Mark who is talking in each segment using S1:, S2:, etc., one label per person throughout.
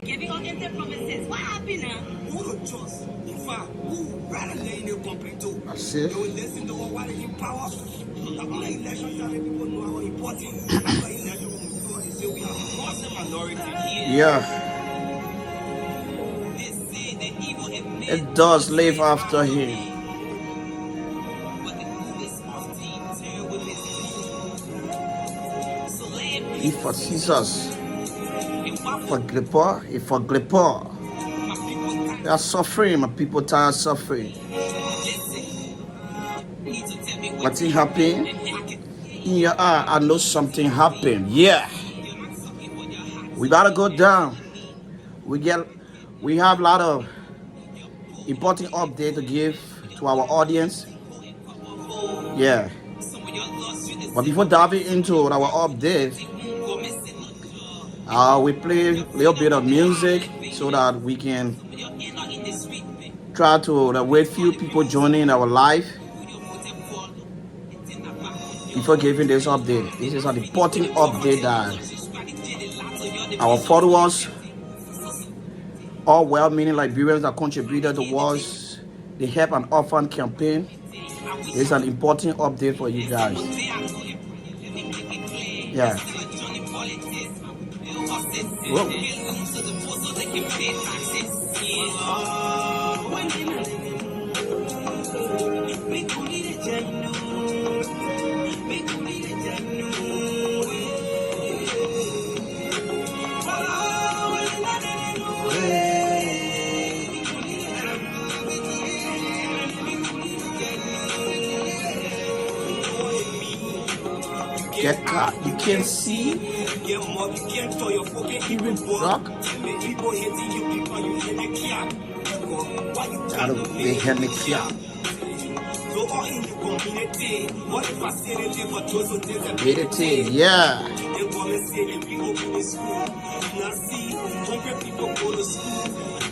S1: Giving out empty promises. What happened now? Who don't trust? In fact, who rather lay in a complete too?
S2: That's it.
S1: They will listen to what is in power. The only election that people know how important. After election, when we do it, say we are Muslim minority here.
S2: Yeah.
S1: They say the evil
S2: It does live after him.
S1: But the goodness of the terrible is so let
S2: He for Jesus. For Glipper, he for Glipper. They are suffering, my people tired of suffering. What thing happened? In your eye, I know something happened. Yeah. We gotta go down. We have a lot of important update to give to our audience. Yeah. But before diving into our update, we play a little bit of music so that we can try to wait few people joining our live before giving this update. This is an important update that our followers, all well-meaning Liberians that contributed towards the Help and Orphan campaign. It's an important update for you guys. Yeah. Whoa. Get caught. You can't see. Even rock. They had me here. Yeah.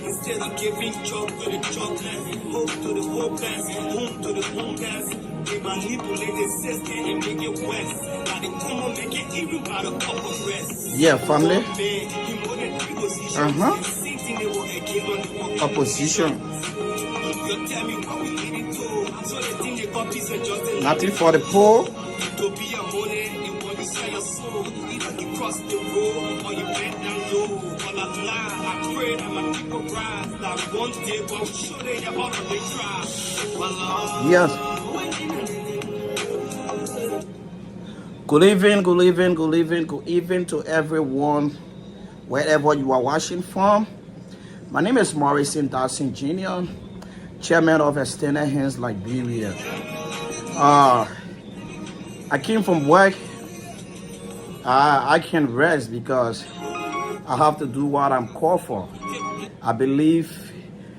S2: Instead of giving job to the jobless, hope to the hopeless, home to the homeless, they manipulate the system and make it worse. Now they come and make it even by the cup of rest. Yeah, family. Opposition. Nothing for the poor. To be a money, you want to sell your soul. Either you cross the road or you bend down low. But I pray that my people rise. That one day will show they are out of the trap. Yes. Good evening, good evening, good evening, good evening to everyone, wherever you are watching from. My name is Morrison Dawson Jr., Chairman of Extended Hands Liberia. I came from work. I can rest because I have to do what I'm called for. I believe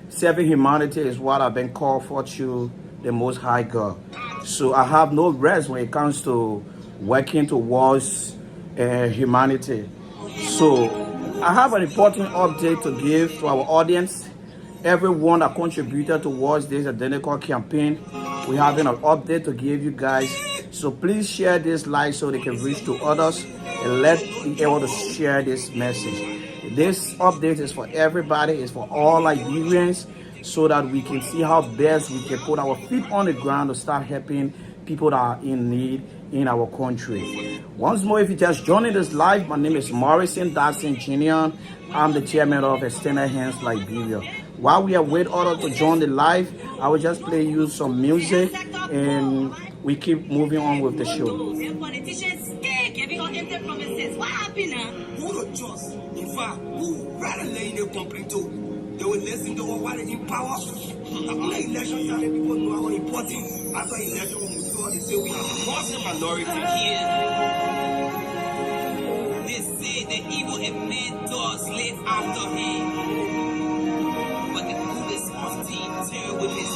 S2: serving humanity is what I've been called for to the Most High God. So I have no rest when it comes to working towards humanity. So I have an important update to give to our audience. Everyone that contributed towards this identical campaign, we have an update to give you guys. So please share this live so they can reach to others and let be able to share this message. This update is for everybody, it's for all Liberians, so that we can see how best we can put our feet on the ground to start helping people that are in need in our country. Once more, if you just joining this live, my name is Morrison Dawson Jr. I'm the chairman of Extended Hands Liberia. While we are waiting others to join the live, I will just play you some music and we keep moving on with the show. Politicians scared giving out empty promises. What happened now? Who don't trust? In fact, who rather lay in a complete too? They will listen to what is in power. The only election that people know how important. After election, when we do it, they say we are Muslim minority here. They say the evil and men does live after him. But the goodness of the terrible is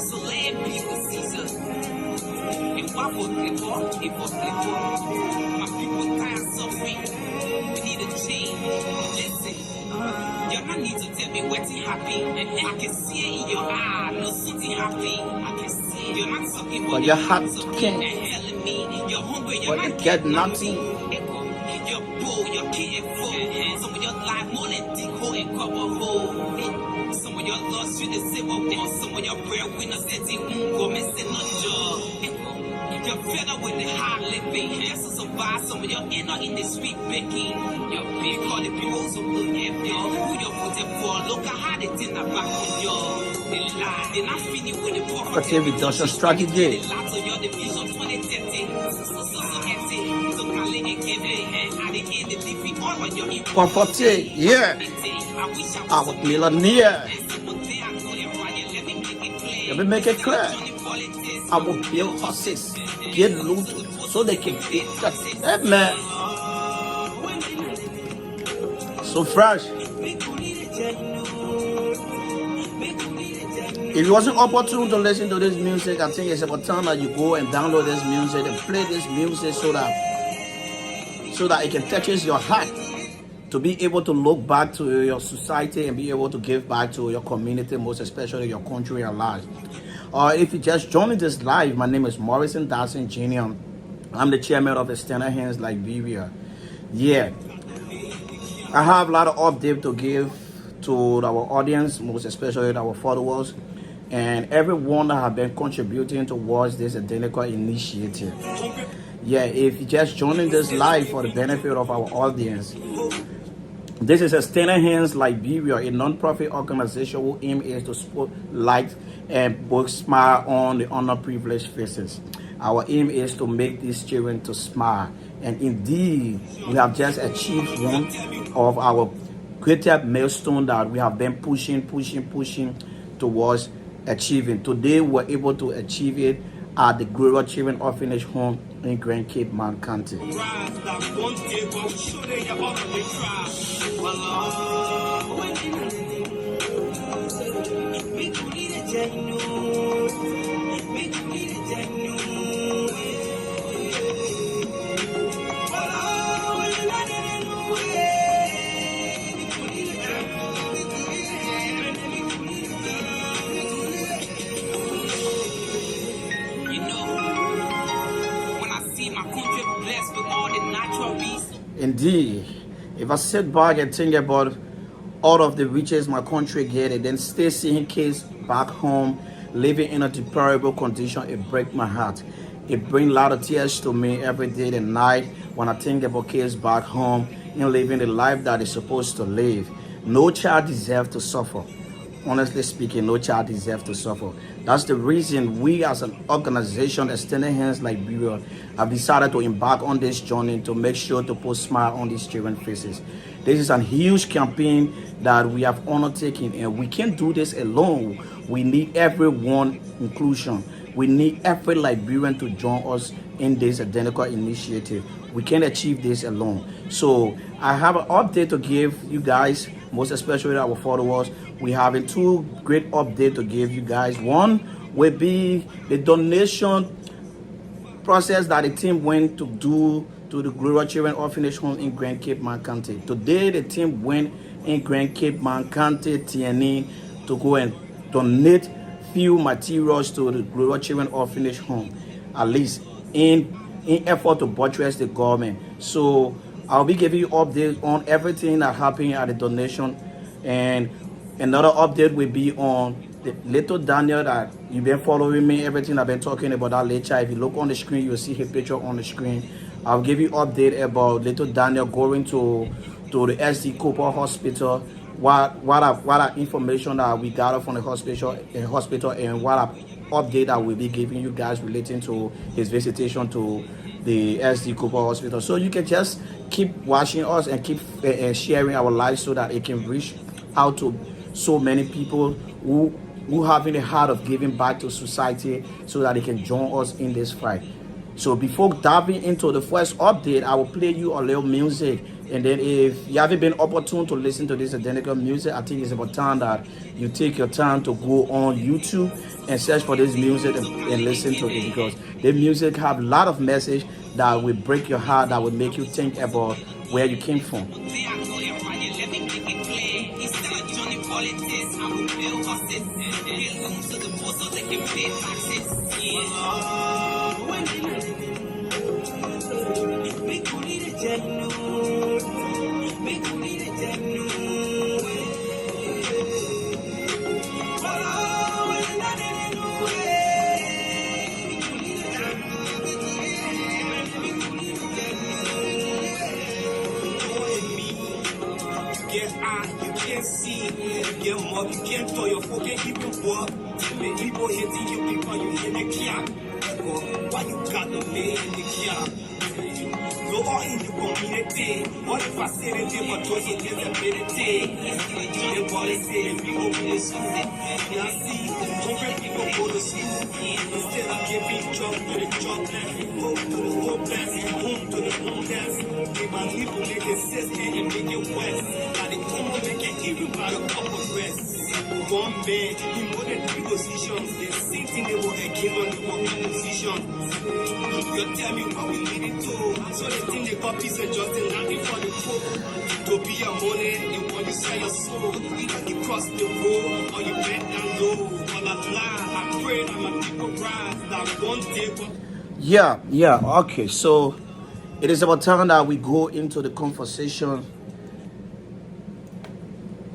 S2: so let be for Caesar. If I for Clipper, if for Clipper, my people tired of suffering. We need a change.
S1: happy. I can see it in your eye, no city happy. I can see it. You're not sucking,
S2: but your heart
S1: can't.
S2: can't.
S1: You're hungry,
S2: But you get nothing.
S1: You're bull, you're getting full. Some of your life more than dig hole and cover hole. Some of your lost you the civil war. Some of your breadwinners said you go missing no job. You're fed up with the hard living. Just to survive, some of your inner in the street baking. You're big, all the people so look at you. Who you're putting for? Look at how they did that back on you. They lie, they're not finished with the poverty.
S2: But every reduction strategy.
S1: The lots of your division 2030.
S2: Comforté, yeah. I was millionaire. Let me make it clear. I will build horses, get loot, so they can get that. Hey, man. So fresh. If it wasn't opportune to listen to this music, I think it's about time that you go and download this music and play this music so that it can touch your heart, to be able to look back to your society and be able to give back to your community, most especially your country and life. If you just joined this live, my name is Morrison Dawson Jr. I'm the chairman of Extended Hands Liberia. Yeah, I have a lot of updates to give to our audience, most especially our followers, and everyone that have been contributing towards this identical initiative. Yeah, if you just joining this live for the benefit of our audience, this is Extended Hands Liberia, a non-profit organization whose aim is to spotlight and put smile on the underprivileged faces. Our aim is to make these children to smile, and indeed, we have just achieved one of our greater milestone that we have been pushing towards achieving. Today, we were able to achieve it at the Gloria Children Orphanage home in Grand Cape, Moun County. Indeed, if I sit back and think about all of the riches my country get, and then still seeing kids back home living in a deplorable condition, it breaks my heart. It brings a lot of tears to me every day and night when I think about kids back home and living the life that they're supposed to live. No child deserves to suffer. Honestly speaking, no child deserves to suffer. That's the reason we as an organization, Extended Hands Liberia, have decided to embark on this journey to make sure to put smile on these children's faces. This is a huge campaign that we have undertaken, and we can't do this alone. We need everyone inclusion. We need every Liberian to join us in this identical initiative. We can't achieve this alone. So I have an update to give you guys, most especially our followers. We have two great updates to give you guys. One will be the donation process that the team went to do to the Gloria Children Orphanage home in Grand Cape, Moun County. Today, the team went in Grand Cape, Moun County, TNE, to go and donate few materials to the Gloria Children Orphanage home, at least in effort to buttress the government. So I'll be giving you updates on everything that happened at the donation, and another update will be on the little Daniel that you've been following me, everything I've been talking about that later. If you look on the screen, you'll see his picture on the screen. I'll give you update about little Daniel going to the SD Cooper Hospital, what are information that we gather from the hospital, and what update I will be giving you guys relating to his visitation to the SD Cooper Hospital. So you can just keep watching us and keep sharing our lives so that it can reach out to so many people who having a heart of giving back to society, so that they can join us in this fight. So before diving into the first update, I will play you a little music, and then if you haven't been opportune to listen to this identical music, I think it's about time that you take your time to go on YouTube and search for this music and listen to it, because the music have a lot of message that will break your heart, that will make you think about where you came from.
S1: politics. I will build horses. Get loans to the poor so they can pay taxes. Make money the Make money the get high, you can't see. Get more, you can't throw your phone, can't even walk. Make people hitting you before you hear me clap. Why you got the man in the cap? No all in the community. What if I say the thing for 20 years and meditate? The body say people go to school. Now see, different people go to school. Instead of giving job to the jobless, hope to the hopeless, home to the homeless. They my people make it system and make it west. Now they come and make it even by the couple rest. One man, he more than 3 positions. The same thing they were again on the working position. You tell me what we need it to. So the thing they copy is just a landing for the poor. To be your money, you want to sell your soul. Either you cross the road or you bend down low. All I pray that my people rise. That one day.
S2: Yeah, okay. So it is about time that we go into the conversation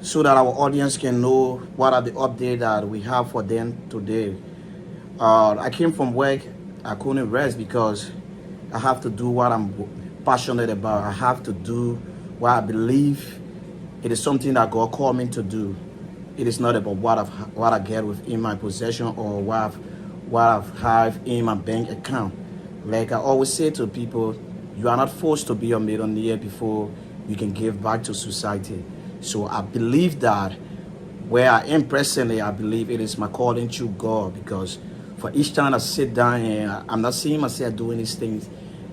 S2: so that our audience can know what are the updates that we have for them today. I came from work. I couldn't rest because I have to do what I'm passionate about. I have to do what I believe it is something that God called me to do. It is not about what I get within my possession or what I've have in my bank account. Like I always say to people, you are not forced to be a millionaire before you can give back to society. So I believe that where I am presently, I believe it is my calling to God, because for each time I sit down and I'm not seeing myself doing these things,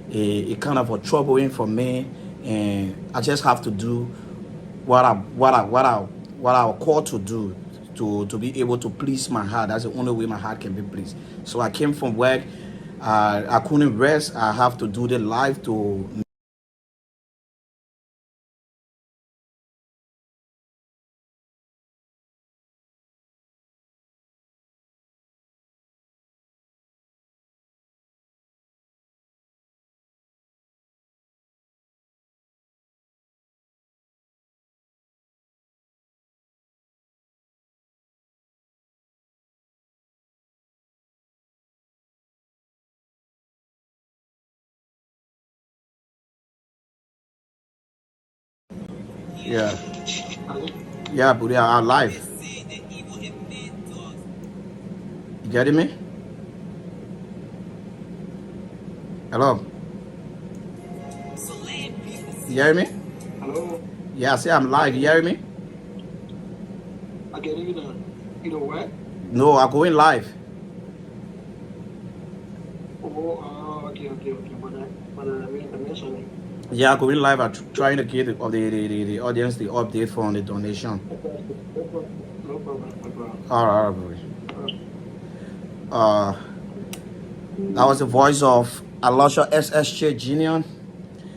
S2: it kind of a troubling for me, and I just have to do what I called to do to be able to please my heart. That's the only way my heart can be pleased. So I came from work. I couldn't rest. I have to do the live to. Yeah, but they are live. You getting me? Hello? You hear me?
S3: Hello?
S2: Yeah, I say I'm live. You hear me?
S3: I get you know what?
S2: No, I'm going live.
S3: Okay. But I mean, the mention.
S2: Yeah, I'm going live. I'm trying to get the audience the update from the donation.
S3: No problem.
S2: All right. That was the voice of Alasha SSJ Jr.,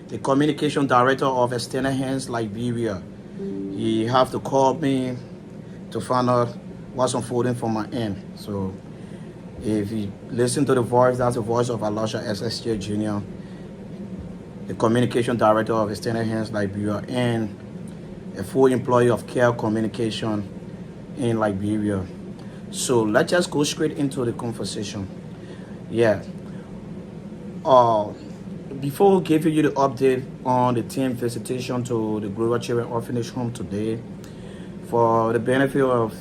S2: the communication director of Extended Hands Liberia. He have to call me to find out what's unfolding from my end. So if you listen to the voice, that's the voice of Alasha SSJ Jr., the communication director of Extended Hands Liberia and a full employee of Care Communication in Liberia. So let's just go straight into the conversation. Yeah. Before giving you the update on the team visitation to the Gloria Children Orphanage home today, for the benefit of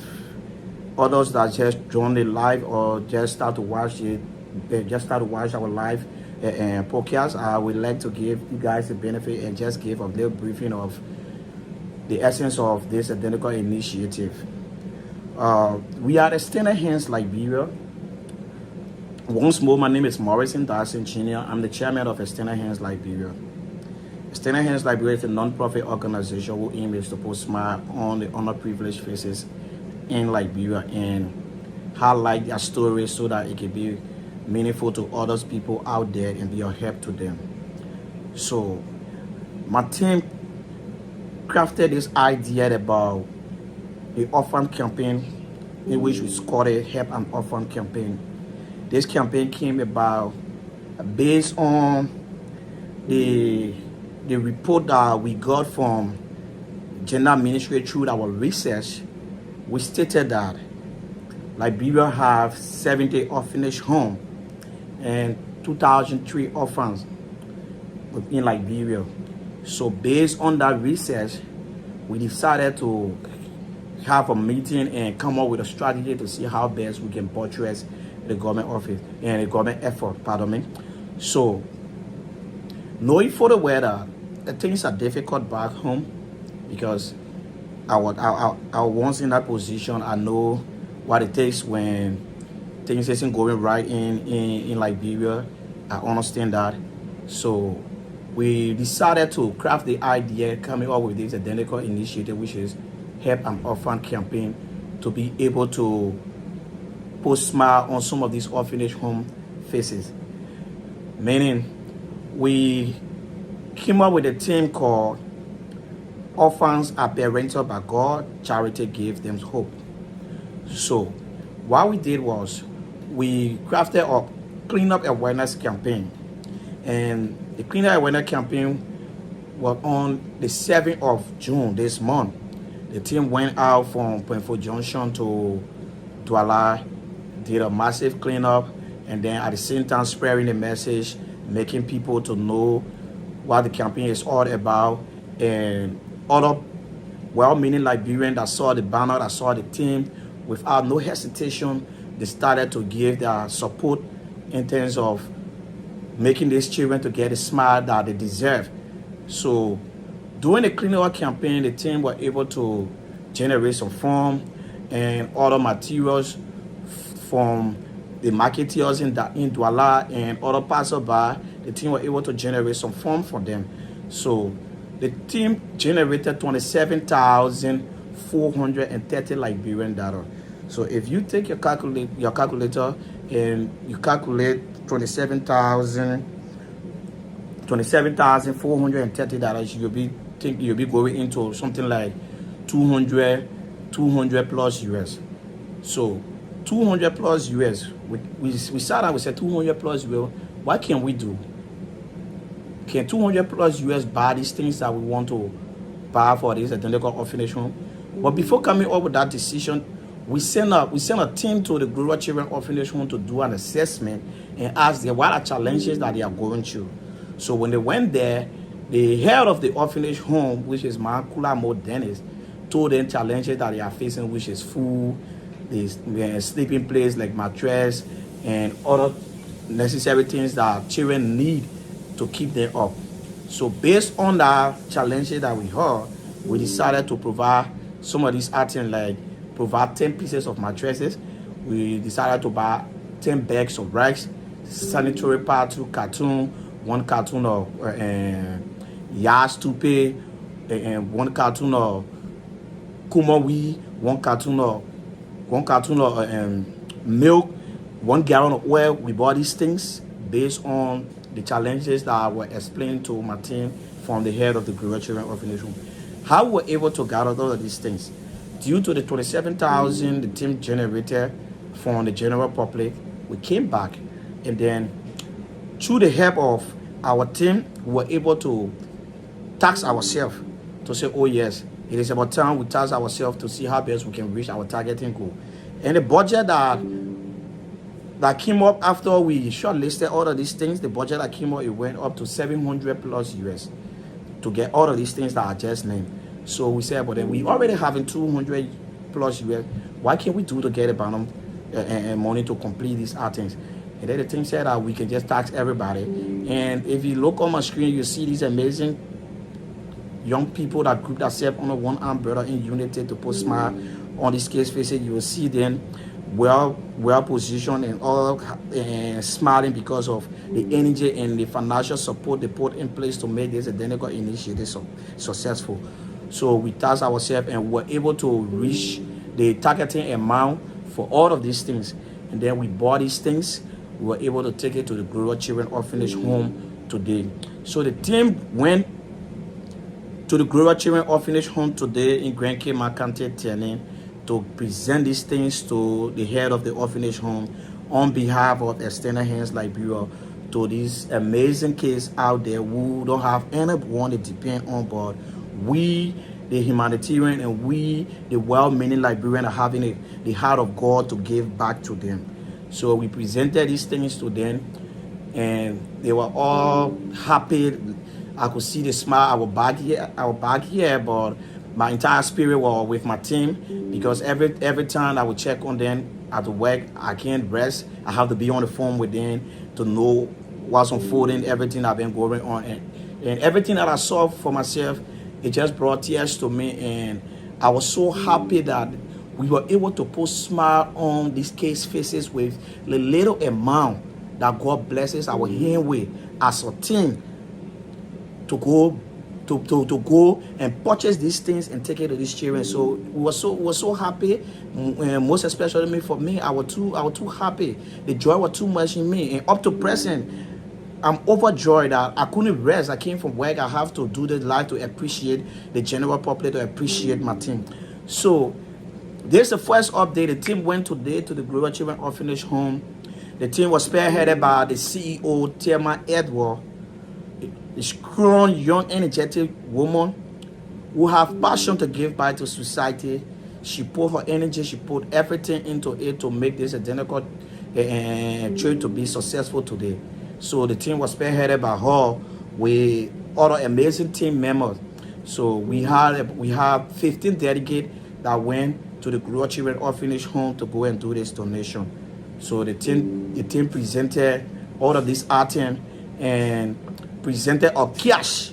S2: others that just joined the live or just start to watch our live podcast, I would like to give you guys the benefit and just give a little briefing of the essence of this identical initiative. We are Extended Hands Liberia. Once more, my name is Morrison Dyson Jr. I'm the chairman of Extended Hands Liberia. Extended Hands Liberia is a non-profit organization who aim is to put smile on the underprivileged faces in Liberia and highlight their stories so that it can be meaningful to others people out there and be a help to them. So my team crafted this idea about the orphan campaign, in which we called it Help an Orphan campaign. This campaign came about based on the report that we got from Gender Ministry through our research. We stated that Liberia have 70 orphanage homes and 2,003 orphans in Liberia. So based on that research, we decided to have a meeting and come up with a strategy to see how best we can buttress the government office and the government effort, pardon me. So knowing for the weather, the things are difficult back home because I was once in that position. I know what it takes when things isn't going right in Liberia. I understand that. So we decided to craft the idea, coming up with this identical initiative, which is Help an Orphan campaign, to be able to put smile on some of these orphanage home faces. Meaning, we came up with a team called Orphans Are Parented by God, Charity Gives Them Hope. So what we did was we crafted a cleanup awareness campaign, and the cleanup awareness campaign was on the 7th of June this month. The team went out from Point Junction to Douala, did a massive cleanup, and then at the same time spreading the message, making people to know what the campaign is all about. And other well-meaning Liberians that saw the banner, that saw the team, without no hesitation, they started to give their support in terms of making these children to get a smile that they deserve. So during the cleanup campaign, the team were able to generate some funds and other materials from the marketeers in Douala and other passersby. The team were able to generate some funds for them. So the team generated 27,430 Liberian dollars. So if you take your calculator and you calculate $27,430, you'll be going into something like 200 plus US. So 200 plus US. We sat down, we said 200 plus US. What can we do? Can 200 plus US buy these things that we want to buy for this identical orphanage home? But before coming up with that decision, we sent a team to the Gloria Children Orphanage Home to do an assessment and ask them what are challenges that they are going through. So when they went there, the head of the orphanage home, which is Moun Dennis, told them challenges that they are facing, which is food, the sleeping place like mattress, and other necessary things that children need to keep them up. So based on the challenges that we heard, we decided to provide some of these items, like provide 10 pieces of mattresses. We decided to buy 10 bags of rice, sanitary pad, 2 carton, 1 carton of Yas Tupe, and 1 carton of Kumawi, 1 carton of milk, 1 gallon of oil. We bought these things based on the challenges that were explained to my team from the head of the Gloria Children Orphanage Home. How we were able to gather all of these things? Due to the 27,000 the team generated from the general public, we came back, and then through the help of our team, we were able to tax ourselves to say, oh yes, it is about time we tax ourselves to see how best we can reach our targeting goal. And the budget that came up after we shortlisted all of these things, the budget that came up, it went up to 700 plus US to get all of these things that I just named. So we said, but then we already having 200 plus US. What can we do to get about them and money to complete these items? And then the team said that we can just tax everybody. And if you look on my screen, you see these amazing young people that group themselves under one umbrella in unity to put smile on these kids' faces. You will see them well positioned and all smiling because of the energy and the financial support they put in place to make this identical initiative successful. So we tasked ourselves and were able to reach the targeting amount for all of these things. And then we bought these things. We were able to take it to the Gloria Children Orphanage Home today. So the team went to the Gloria Children Orphanage Home today in Grand Cape County, to present these things to the head of the orphanage home on behalf of Extended Hands Liberia, to these amazing kids out there who don't have anyone to depend on, but we, the humanitarian, and we, the well-meaning Liberian, are having the heart of God to give back to them. So we presented these things to them, and they were all happy. I could see the smile. I was back here, but my entire spirit was with my team, because every time I would check on them at the work, I can't rest. I have to be on the phone with them to know what's unfolding, everything I've been going on, and everything that I saw for myself, it just brought tears to me, and I was so happy that we were able to put smile on these kids' faces with the little amount that God blesses our hand with as a team, to go and purchase these things and take it to these children. So we were so happy, and most especially for me, I was too happy. The joy was too much in me, and up to present, I'm overjoyed that I couldn't rest. I came from work. I have to do this live to appreciate the general public, to appreciate my team. So this is the first update. The team went today to the Gloria Children Orphanage Home. The team was spearheaded by the CEO, Thelma Edward, a strong, young, energetic woman who have passion to give back to society. She put her energy, she put everything into it to make this identical trade to be successful today. So the team was spearheaded by her with other amazing team members. So we have 15 delegates that went to the Gloria Children Orphanage Home to go and do this donation. So the team presented all of these items and presented a cash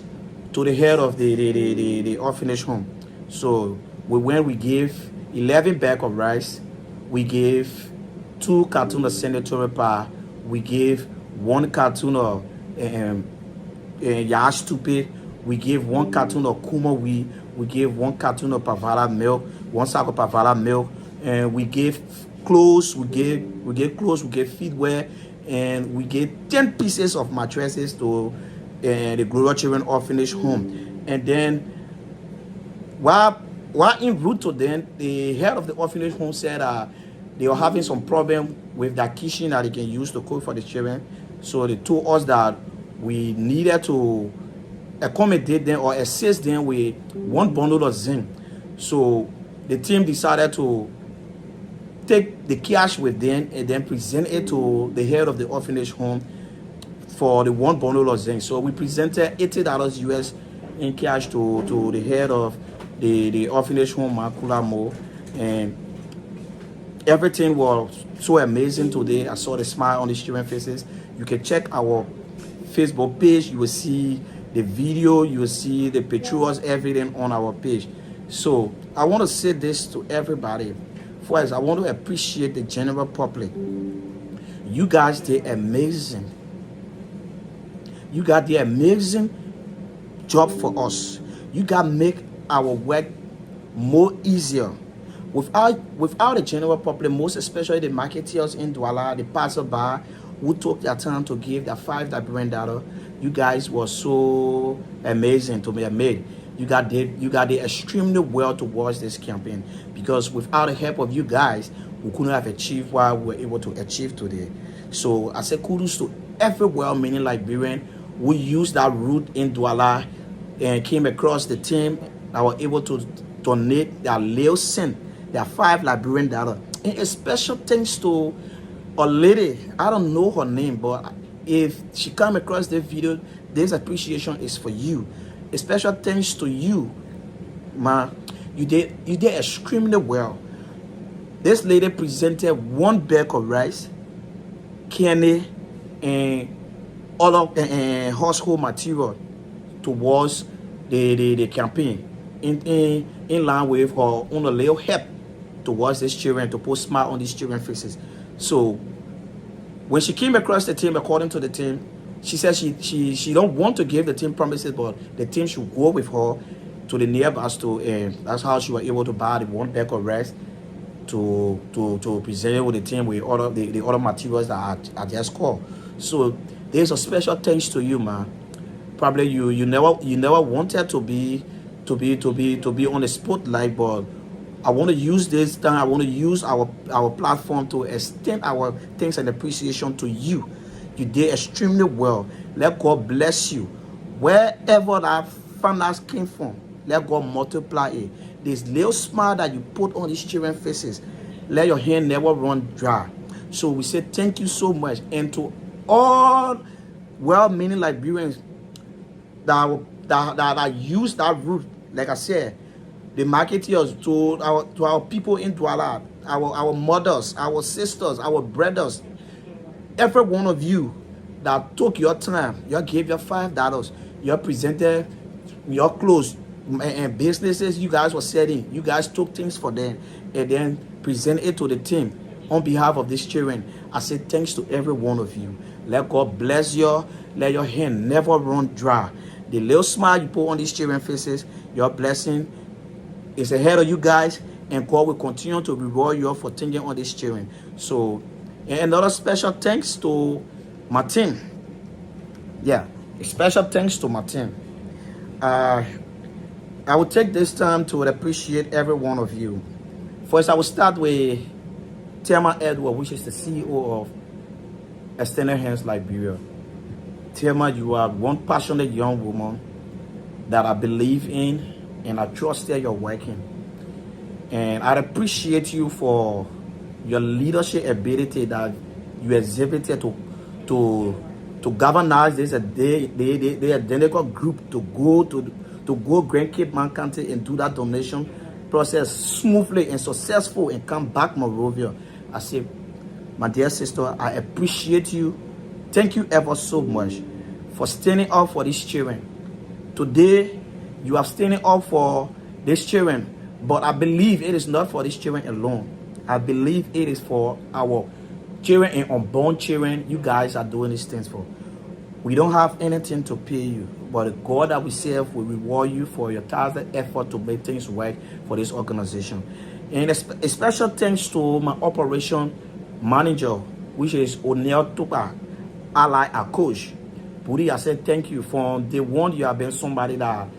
S2: to the head of the orphanage home. So we gave 11 bags of rice, we gave 2 cartons of sanitary pad, we gave 1 carton of yash stupid, we gave 1 carton of kuma wheat, we gave 1 carton of pavala milk, 1 sack of pavala milk, and we gave clothes, we gave clothes, we gave feedwear, and we gave 10 pieces of mattresses to the Gloria Children Orphanage Home. And then while en route to them, the head of the orphanage home said they were having some problem with their kitchen that they can use to cook for the children. So they told us that we needed to accommodate them or assist them with 1 bundle of zinc. So the team decided to take the cash with them and then present it to the head of the orphanage home for the 1 bundle of zinc. So we presented $80 US in cash to the head of the orphanage home, Moun, and everything was so amazing today. I saw the smile on the children's faces. You can check our Facebook page. You will see the video. You will see the pictures, everything on our page. So I want to say this to everybody. First, I want to appreciate the general public. You guys did amazing. You got the amazing job for us. You got make our work more easier. Without the general public, most especially the marketeers in Douala, the passerby who took their time to give their $5 you guys were so amazing to be made. You got it extremely well towards this campaign, because without the help of you guys, we couldn't have achieved what we were able to achieve today. So I say kudos to every well-meaning Liberian who used that route in Douala and came across the team that were able to donate their little cent, their $5 And a special thanks to a lady, I don't know her name, but if she come across the video, this appreciation is for you. A special thanks to you, ma. You did extremely well. This lady presented 1 bag of rice, candy, and other household material towards the campaign in line with her own little help towards these children, to put smile on these children's faces. So when she came across the team, according to the team, she said she don't want to give the team promises, but the team should go with her to the nearby store, and that's how she was able to buy the 1 bag of rice to present with the team with all the other materials that I just called. So there's a special thanks to you, man. Probably you never wanted to be on the spotlight, but I want to use this time. I want to use our platform to extend our thanks and appreciation to you. You did extremely well. Let God bless you. Wherever that finance came from, let God multiply it. This little smile that you put on these children's faces, let your hand never run dry. So we say thank you so much. And to all well-meaning Liberians that use that route, like I said, the marketeers, to our people in Douala, our mothers, our sisters, our brothers, every one of you that took your time, you gave your $5, you presented your clothes and businesses you guys were setting, you guys took things for them and then presented it to the team on behalf of these children. I say thanks to every one of you. Let God bless you. Let your hand never run dry. The little smile you put on these children's faces, your blessing is ahead of you guys, and God will continue to reward you for thinking on these children. So, and another special thanks to my team. Yeah, a special thanks to my team. I will take this time to appreciate every one of you. First, I will start with Thelma Edward, which is the CEO of Extended Hands Liberia. Thelma, you are one passionate young woman that I believe in, and I trust that you're working. And I appreciate you for your leadership ability that you exhibited to galvanize this the identical group to go Grand Cape Mount County and do that donation process smoothly and successful and come back Monrovia. I say, my dear sister, I appreciate you. Thank you ever so much for standing up for these children. Today, you are standing up for these children, but I believe it is not for these children alone. I believe it is for our children and unborn children you guys are doing these things for. We don't have anything to pay you, but the God that we serve will reward you for your tireless effort to make things work for this organization. And a special thanks to my operation manager, which is O'Neill Tupa, ally a coach. Budi, I said thank you. From day one, you have been somebody that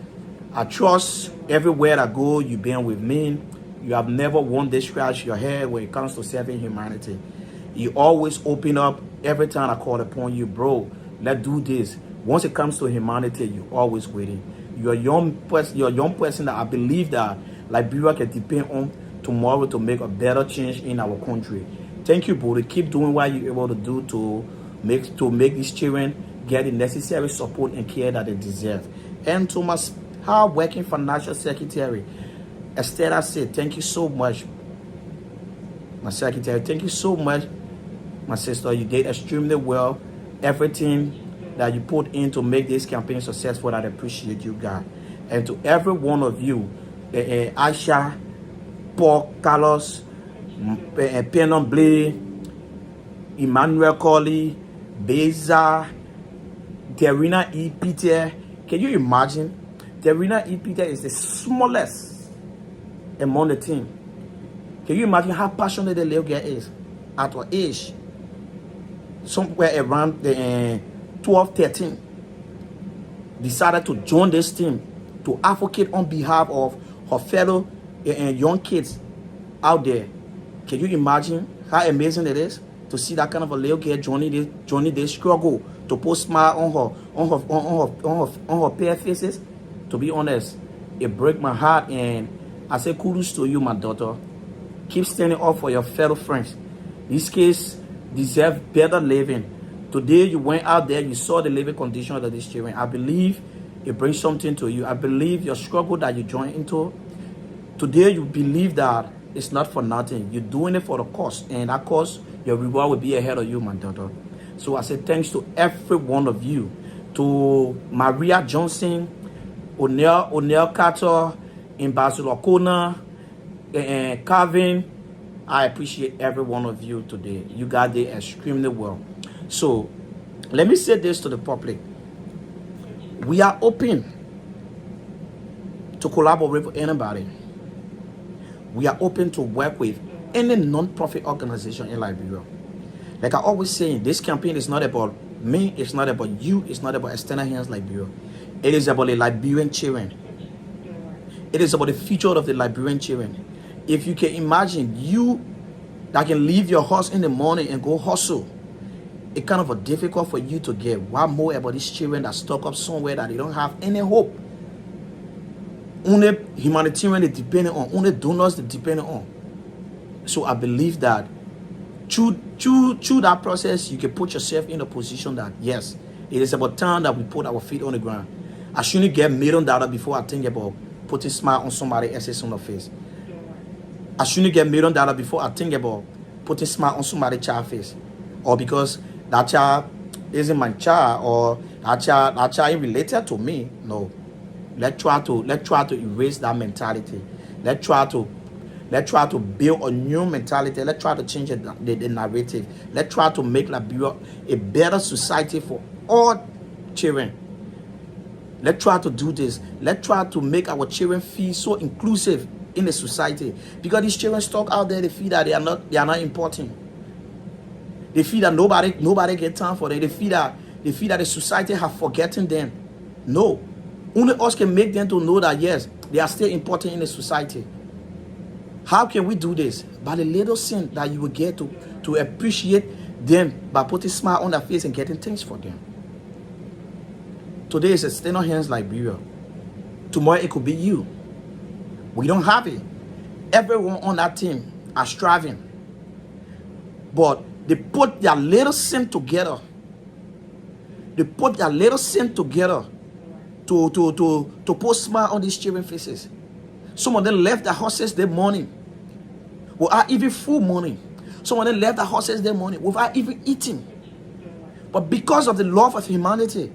S2: I trust. Everywhere I go, you've been with me. You have never one day scratched your head when it comes to serving humanity. You always open up every time I call upon you, bro. Let's do this. Once it comes to humanity, you're always waiting. You're a young person that I believe that Liberia can depend on tomorrow to make a better change in our country. Thank you, Budi. Keep doing what you're able to do to make these children get the necessary support and care that they deserve. And to my hard-working financial secretary, Esther, I say thank you so much, my secretary. Thank you so much, my sister. You did extremely well. Everything that you put in to make this campaign successful, I appreciate you, God. And to every one of you, Aisha, Paul, Carlos, Penon Blay, Emmanuel Colley, Beza, Terina E. Peter. Can you imagine? Terina E. Peter is the smallest among the team. Can you imagine how passionate the little girl is at her age? Somewhere around the 12, 13, decided to join this team to advocate on behalf of her fellow young kids out there. Can you imagine how amazing it is to see that kind of a little girl joining this struggle to put smile on her pale faces? To be honest, it breaks my heart, and I say kudos to you, my daughter. Keep standing up for your fellow friends. These kids deserve better living. Today you went out there, you saw the living conditions of these children. I believe it brings something to you. I believe your struggle that you joined into, today you believe that it's not for nothing. You're doing it for the cause, and that cause, your reward will be ahead of you, my daughter. So I say thanks to every one of you. To Maria Johnson, O'Neill Carter, Ambassador Kona, and Calvin, I appreciate every one of you today. You guys did extremely well. So let me say this to the public. We are open to collaborate with anybody. We are open to work with any non-profit organization in Liberia. Like I always say, this campaign is not about me, it's not about you, it's not about Extended Hands Liberia. It is about the Liberian children. It is about the future of the Liberian children. if you can imagine, you that can leave your house in the morning and go hustle, it's kind of difficult for you to get. What more about these children that stuck up somewhere that they don't have any hope? Only humanitarian they depending on, only donors they depending on. So I believe that through that process, you can put yourself in a position that, yes, it is about time that we put our feet on the ground. I shouldn't get $1 million before I think about putting a smile on somebody else's on the face. I shouldn't get $1 million before I think about putting a smile on somebody's child's face. Or because that child isn't my child, or that child is related to me. No. Let's try to erase that mentality. Let's try to build a new mentality. Let's try to change the narrative. Let's try to make Liberia a better society for all children. Let's try to do this. Let's try to make our children feel so inclusive in the society. Because these children stuck out there, they feel that they are not important. They feel that nobody get time for them. They feel that the society have forgotten them. No. Only us can make them to know that, yes, they are still important in the society. How can we do this? By the little sin that you will get to appreciate them by putting a smile on their face and getting things for them. Today is a stand on hands Liberia. Tomorrow it could be you. We don't have it. Everyone on that team are striving. But they put their little sin together. They put their little sin together to put smile on these children's faces. Some of them left their horses that morning without even full money. Some of them left their horses that morning without even eating. But because of the love of humanity,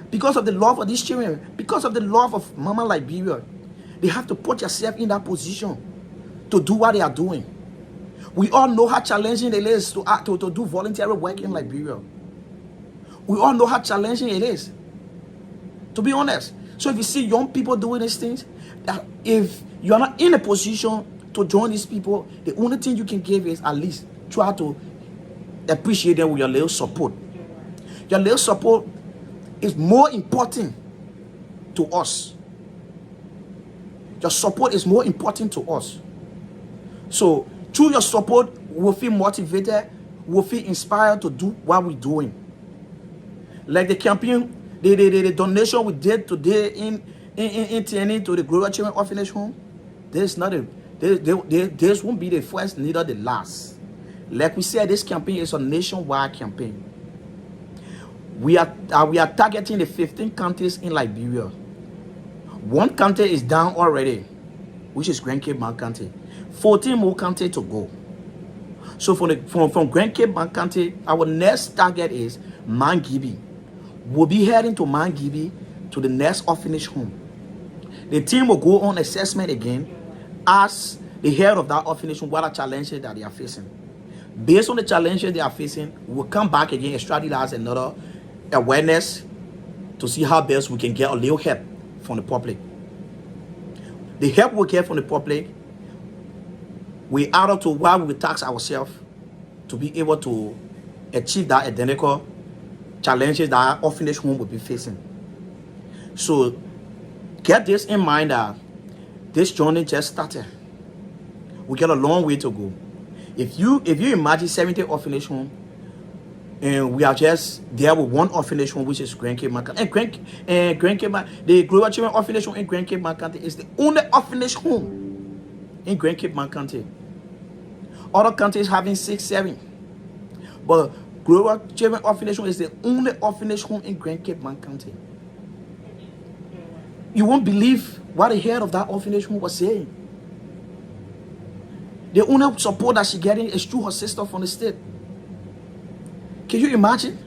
S2: because of the love of these children, because of the love of Mama Liberia, they have to put yourself in that position to do what they are doing. We all know how challenging it is to do voluntary work in Liberia. We all know how challenging it is, to be honest. So if you see young people doing these things, that if you are not in a position to join these people, the only thing you can give is at least try to appreciate them with your little support. Your little support is more important to us. Your support is more important to us. So through your support, we'll feel motivated, we'll feel inspired to do what we're doing. Like the campaign, the donation we did today in TNA to the Gloria Children Orphanage Home, this won't be the first, neither the last. Like we said, this campaign is a nationwide campaign. We are targeting the 15 counties in Liberia. One county is down already, which is Grand Cape Moun County. 14 more counties to go. So from Grand Cape Moun County, our next target is Moun Gibi. We'll be heading to Moun Gibi to the next orphanage home. The team will go on assessment again, ask the head of that orphanage home what are challenges that they are facing. Based on the challenges they are facing, we'll come back again and strategize another awareness to see how best we can get a little help from the public. The help we get from the public, we add up to what we tax ourselves to be able to achieve that identical challenges that our orphanage home will be facing. So get this in mind that this journey just started. We got a long way to go. If you imagine 70 orphanage home, and we are just there with one orphanage home, which is Grand Cape Moun County. And Grand Cape Moun, the Gloria Children Orphanage Home in Grand Cape Moun County is the only orphanage home in Grand Cape Moun County. Other countries having 6, 7. But Gloria Children Orphanage Home is the only orphanage home in Grand Cape Moun County. You won't believe what the head of that orphanage home was saying. The only support that she's getting is through her sister from the state. Can you imagine?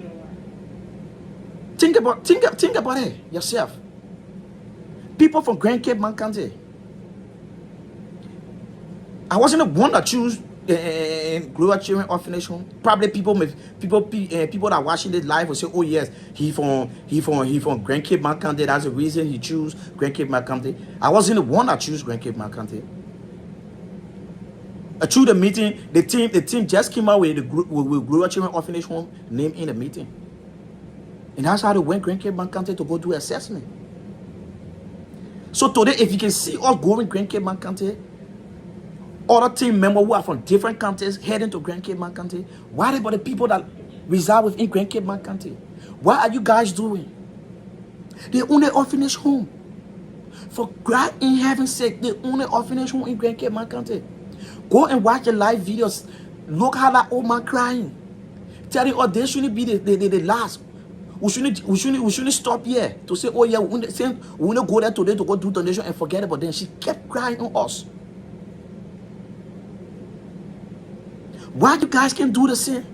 S2: Think about it yourself. People from Grand Cape Moun County. I wasn't the one that choose Gloria Children Orphanage Home. Probably people that are watching this live will say, "Oh yes, he from Grand Cape Moun County. That's the reason he choose Grand Cape Moun County." I wasn't the one that choose Grand Cape Moun County. Through the meeting, the team just came out with Gloria Children Orphanage Home name in the meeting, and that's how they went Grand Cape Moun County to go do assessment. So today, if you can see us going Grand Cape Moun County, Other team members who are from different countries heading to Grand Cape Mount County. What about the people that reside within Grand Cape Mount County? What are you guys doing? They own an orphanage home. For God in heaven's sake, they own an orphanage home in Grand Cape Mount County. Go and watch the live videos. Look how that old man crying. Tell them, oh, they shouldn't be the last. We shouldn't stop here to say, oh yeah, we want to go there today to go do donation and forget about them. She kept crying on us. Why you guys can't do the same?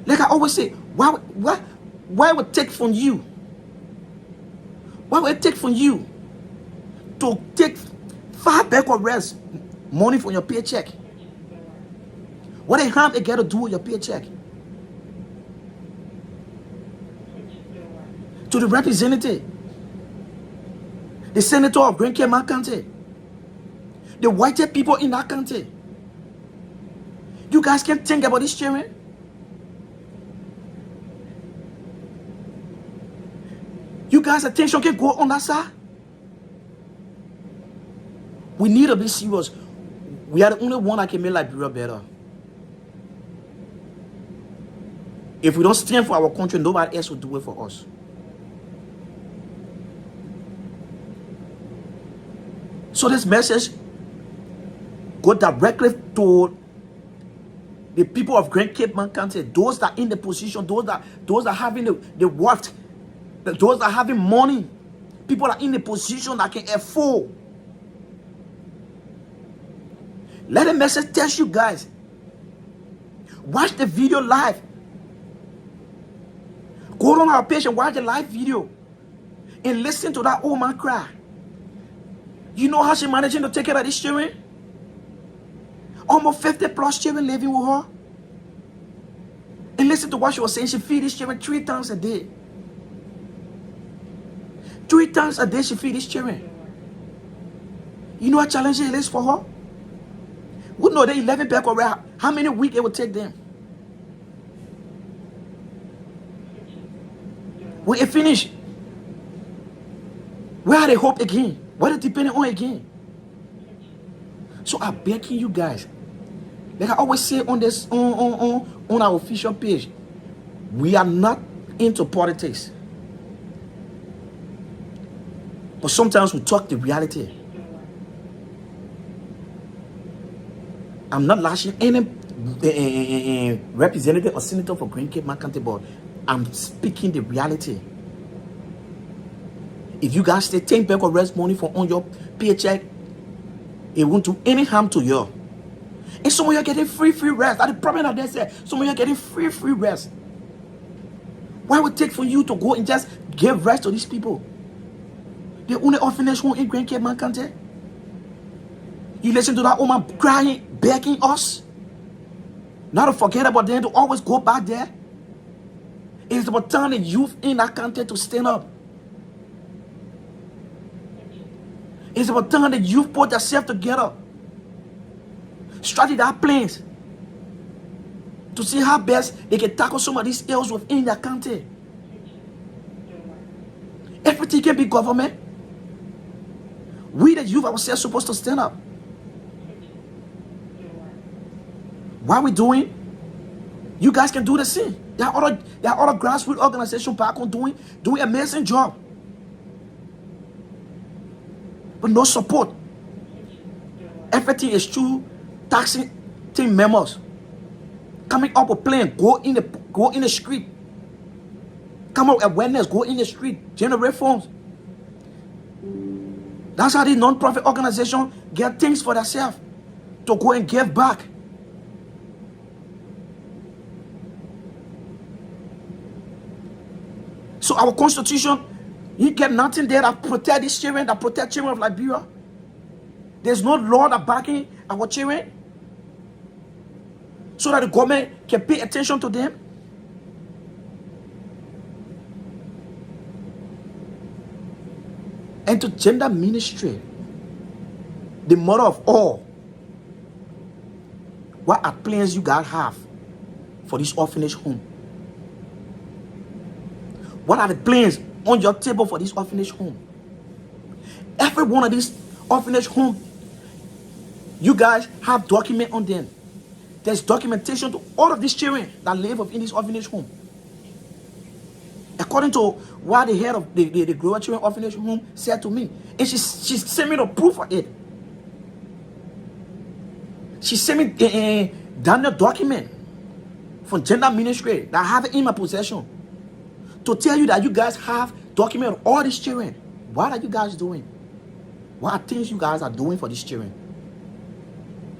S2: Like I always say, why would it take from you? Why would it take from you to take 5 back of rest money from your paycheck? What they have it got to do with your paycheck? To the representative, the senator of Grand Cape Mount County, the white people in that country. You guys can think about this children. You guys' attention can go on that side. We need to be serious. We are the only one that can make Liberia better. If we don't stand for our country, nobody else will do it for us. So this message go directly to the people of Grand Cape Mount County, those that are in the position, those that are having the wealth, those that are having money, people that are in the position that can afford. Let the message test you guys. Watch the video live. Go on our page and watch the live video and listen to that old man cry. You know how she managing to take care of these children? Almost 50 plus children living with her. And listen to what she was saying. She feeds these children 3 times a day. 3 times a day she feeds these children. You know how challenging it is for her? We know the 11 back already. How many weeks it will take them? When it finish, where are they hope again? What are they depending on again? So I'm begging you guys, like I always say on this on our official page, we are not into politics, but sometimes we talk the reality. I'm not lashing any representative or senator for Grand Cape Mount County, but I'm speaking the reality. If you guys stay 10 back of rest money for on your paycheck, it won't do any harm to you. And some of you are getting free rest. That's the problem that they say. Some of you are getting free rest. Why would it take for you to go and just give rest to these people? They own an orphanage home in Grand Cape Mount County. You listen to that woman crying, begging us. Not to forget about them, to always go back there. It's about telling the youth in that country to stand up. It's about telling the youth put themselves together. Strategy that plans to see how best they can tackle some of these ills within their country. Everything can be government. We the youth ourselves supposed to stand up. What are we doing? You guys can do the same. There are other grassroots organizations back on doing amazing job. But no support. Everything is through taxing team members. Coming up with plan, go in the street. Come up with awareness, go in the street, generate funds. That's how the non-profit organization get things for themselves to go and give back. So our constitution, you get nothing there that protect these children, that protect children of Liberia. There's no law that backing our children so that the government can pay attention to them. And to gender ministry, the mother of all, what are plans you guys have for this orphanage home? What are the plans on your table for this orphanage home? Every one of these orphanage homes, You guys have document on them. There's documentation to all of these children that live in this orphanage home. According to what the head of the Gloria Children Orphanage Home said to me. And she sent me the proof of it. She sent me a Daniel document from gender ministry that I have it in my possession to tell you that you guys have document of all these children. What are you guys doing? What are things you guys are doing for these children?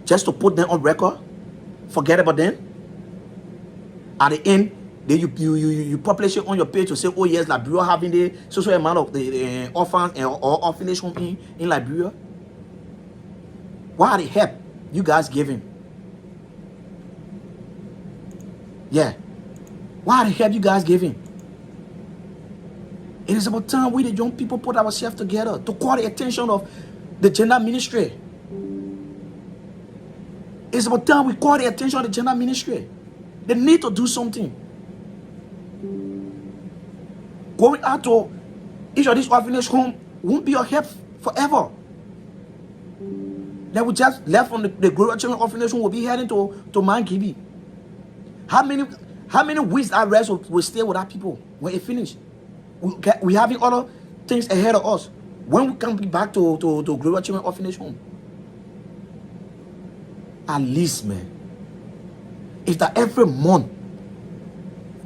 S2: Just to put them on record? Forget about them? At the end, then you publish it on your page to say, oh yes, Liberia having the social amount of the orphans and or orphanage home in Liberia. What are the help you guys giving? Yeah. What are the help you guys giving? It is about time we the young people put ourselves together to call the attention of the gender ministry. It's about time we call the attention of the gender ministry. They need to do something. Going out to each of these orphanage homes won't be a help forever. Then we just left from the Gloria Children Orphanage home, will be heading to Mount Gibi. How many weeks that rest will stay with our people when it finished? We having other things ahead of us. When we come back to Gloria Children Orphanage home, at least, man, if that every month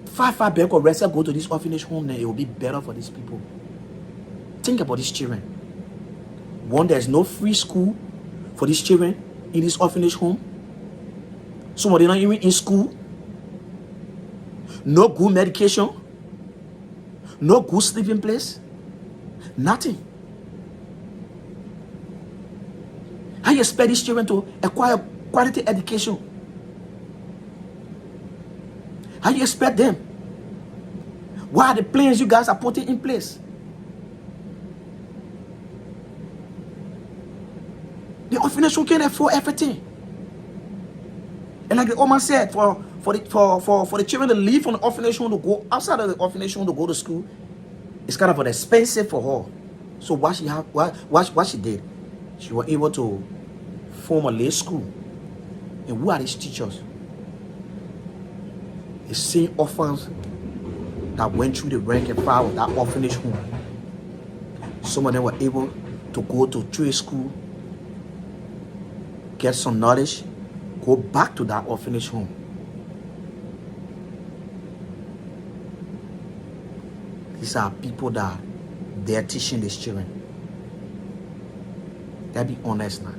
S2: 5 bag of rest go to this orphanage home, then it will be better for these people. Think about these children. One, there's no free school for these children in this orphanage home. Some of them not even in school. No good medication. No good sleeping place. Nothing. How you expect these children to acquire quality education? How you expect them? What are the plans you guys are putting in place? The orphanage can't afford everything. And like the woman said, for the children to leave from the orphanage home to go outside of the orphanage home to go to school, it's kind of expensive for her. So what she did, she was able to form a lay school. And who are these teachers? The same orphans that went through the rank and file of that orphanage home. Some of them were able to go to trade school, get some knowledge, go back to that orphanage home. These are people that they're teaching these children. Let's be honest now.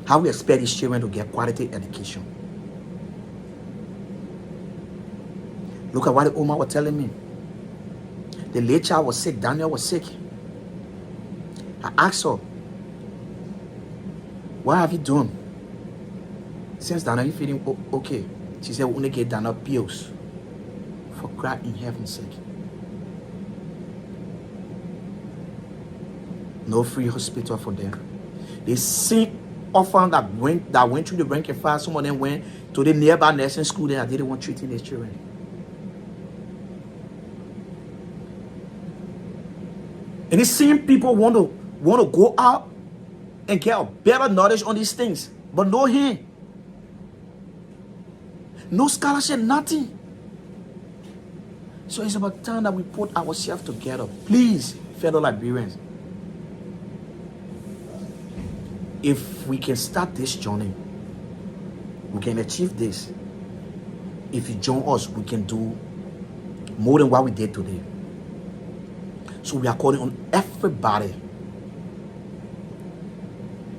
S2: How we expect these children to get quality education? Look at what the woman was telling me. The late child was sick. Daniel was sick. I asked her, what have you done? Since Daniel, you feeling okay? She said, we only get Daniel pills. For God in heaven's sake. No free hospital for them. They see orphans that went through the rank and file. Some of them went to the nearby nursing school there. They didn't want treating their children. And these same people want to go out and get a better knowledge on these things, but no hand, no scholarship, nothing. So it's about time that we put ourselves together. Please, fellow Liberians, if we can start this journey, we can achieve this. If you join us, we can do more than what we did today. So we are calling on everybody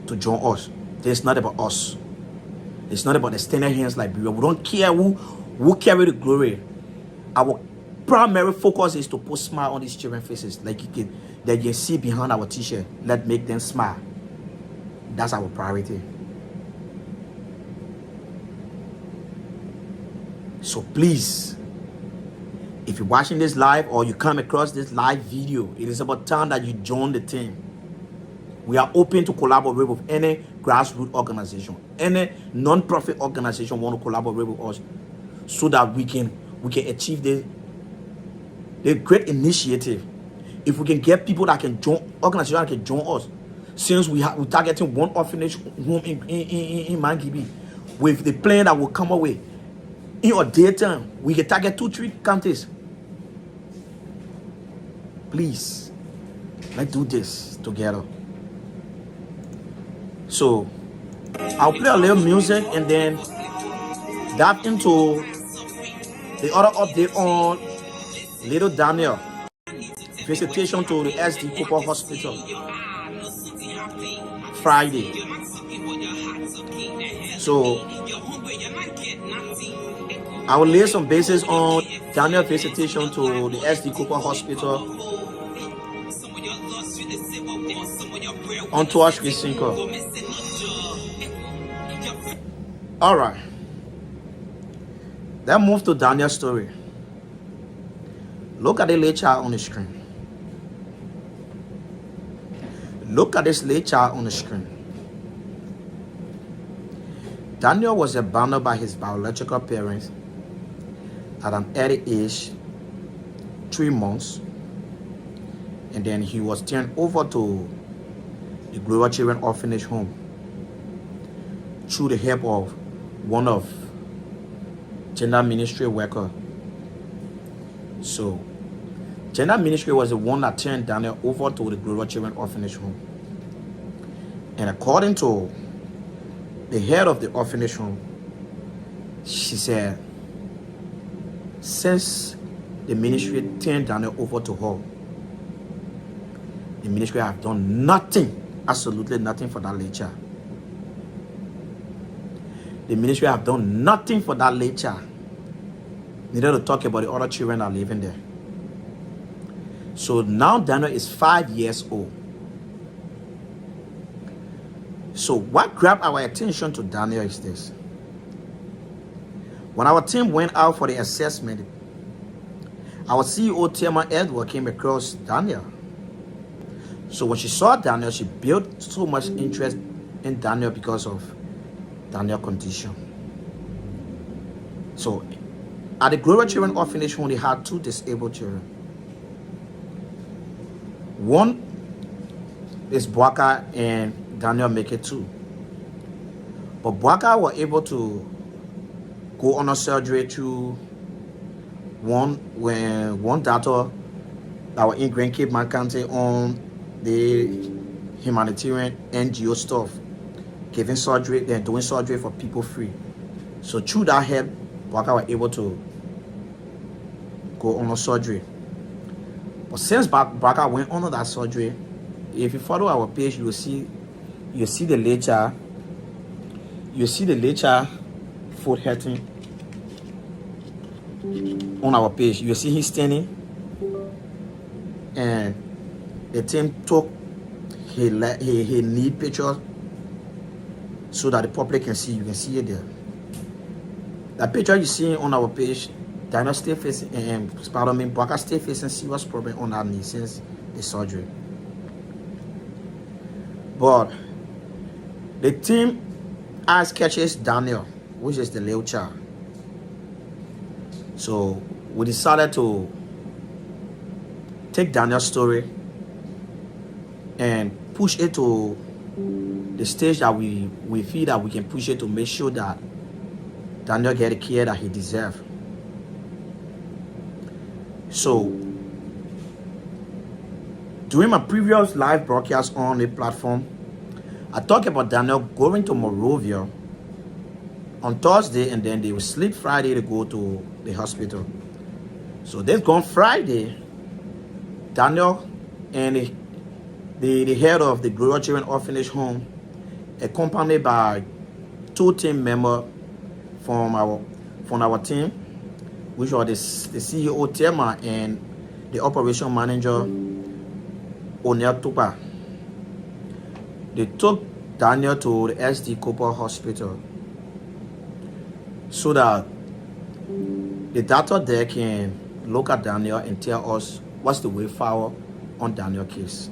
S2: to join us. It's not about us. It's not about extended hands Liberia. We don't care who carry the glory. Our primary focus is to put smile on these children's faces, like that you see behind our t-shirt. Let's make them smile. That's our priority. So please, if you're watching this live or you come across this live video, it is about time that you join the team. We are open to collaborate with any grassroots organization, any non-profit organization want to collaborate with us, so that we can achieve the great initiative. If we can get people that can join, organizations that can join us, since we targeting one orphanage home in Mangibi, with the plan that will come away in our daytime, we can target 2-3 counties. Please, let's do this together. So I'll play a little music and then dive into the other update on little Daniel visitation to the SD Cooper Hospital Friday. So I will lay some basis on Daniel visitation to the SD Cooper Hospital on Tosh Kisinko. All right. Let's move to Daniel's story. Look at the late child on the screen. Look at this late child on the screen. Daniel was abandoned by his biological parents at an early age, 3 months, and then he was turned over to the Gloria Children Orphanage home through the help of one of gender ministry worker. So gender ministry was the one that turned Daniel over to the Gloria Children Orphanage home. And according to the head of the orphanage home, she said, since the ministry turned Daniel over to her, the ministry have done nothing, absolutely nothing for that late child. The ministry have done nothing for that late child. Neither to talk about the other children that are living there. So now Daniel is 5 years old. So what grabbed our attention to Daniel is this. When our team went out for the assessment, our CEO, Thelma Edward, came across Daniel. So when she saw Daniel, she built so much interest in Daniel because of Daniel's condition. So at the Gloria Children Orphanage home, they had 2 disabled children. One is Bwaka and Daniel make it 2. But Bwaka were able to go on a surgery to one daughter that were in Grand Cape County on the humanitarian NGO stuff, giving surgery, they're doing surgery for people free. So through that help, Bwaka were able to go on a surgery. But since Bwaka went on that surgery, if you follow our page, you see the later, foot hurting on our page. You see he's standing, and the team took his knee picture so that the public can see. You can see it there. That picture you see on our page, Daniel still facing, Bwaka still facing serious problem on that knee since the surgery. But the team eyes catches Daniel, which is the little child. So we decided to take Daniel's story and push it to the stage that we feel that we can push it to make sure that Daniel get the care that he deserves. So during my previous live broadcast on the platform, I talked about Daniel going to Monrovia on Thursday, and then they will sleep Friday to go to the hospital. So they've gone Friday. Daniel and the head of the Gloria Children Orphanage home, accompanied by 2 team members from our team, which are the CEO Thelma and the operation manager O'Neill Tupa. They took Daniel to the SD Cooper Hospital so that the doctor there can look at Daniel and tell us what's the way forward on Daniel's case.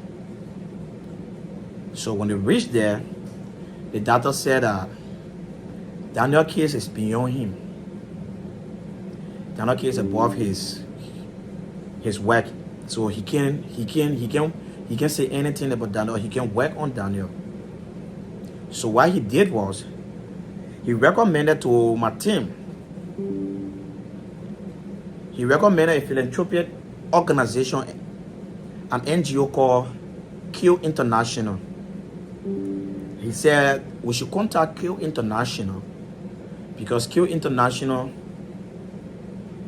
S2: So when they reached there, the doctor said that Daniel's case is beyond him. Daniel's case is above his work. So he can't he can't say anything about Daniel. He can work on Daniel. So what he did was, he recommended to my team, he recommended a philanthropic organization, an NGO called Kill International. He said we should contact Kill International because Kill International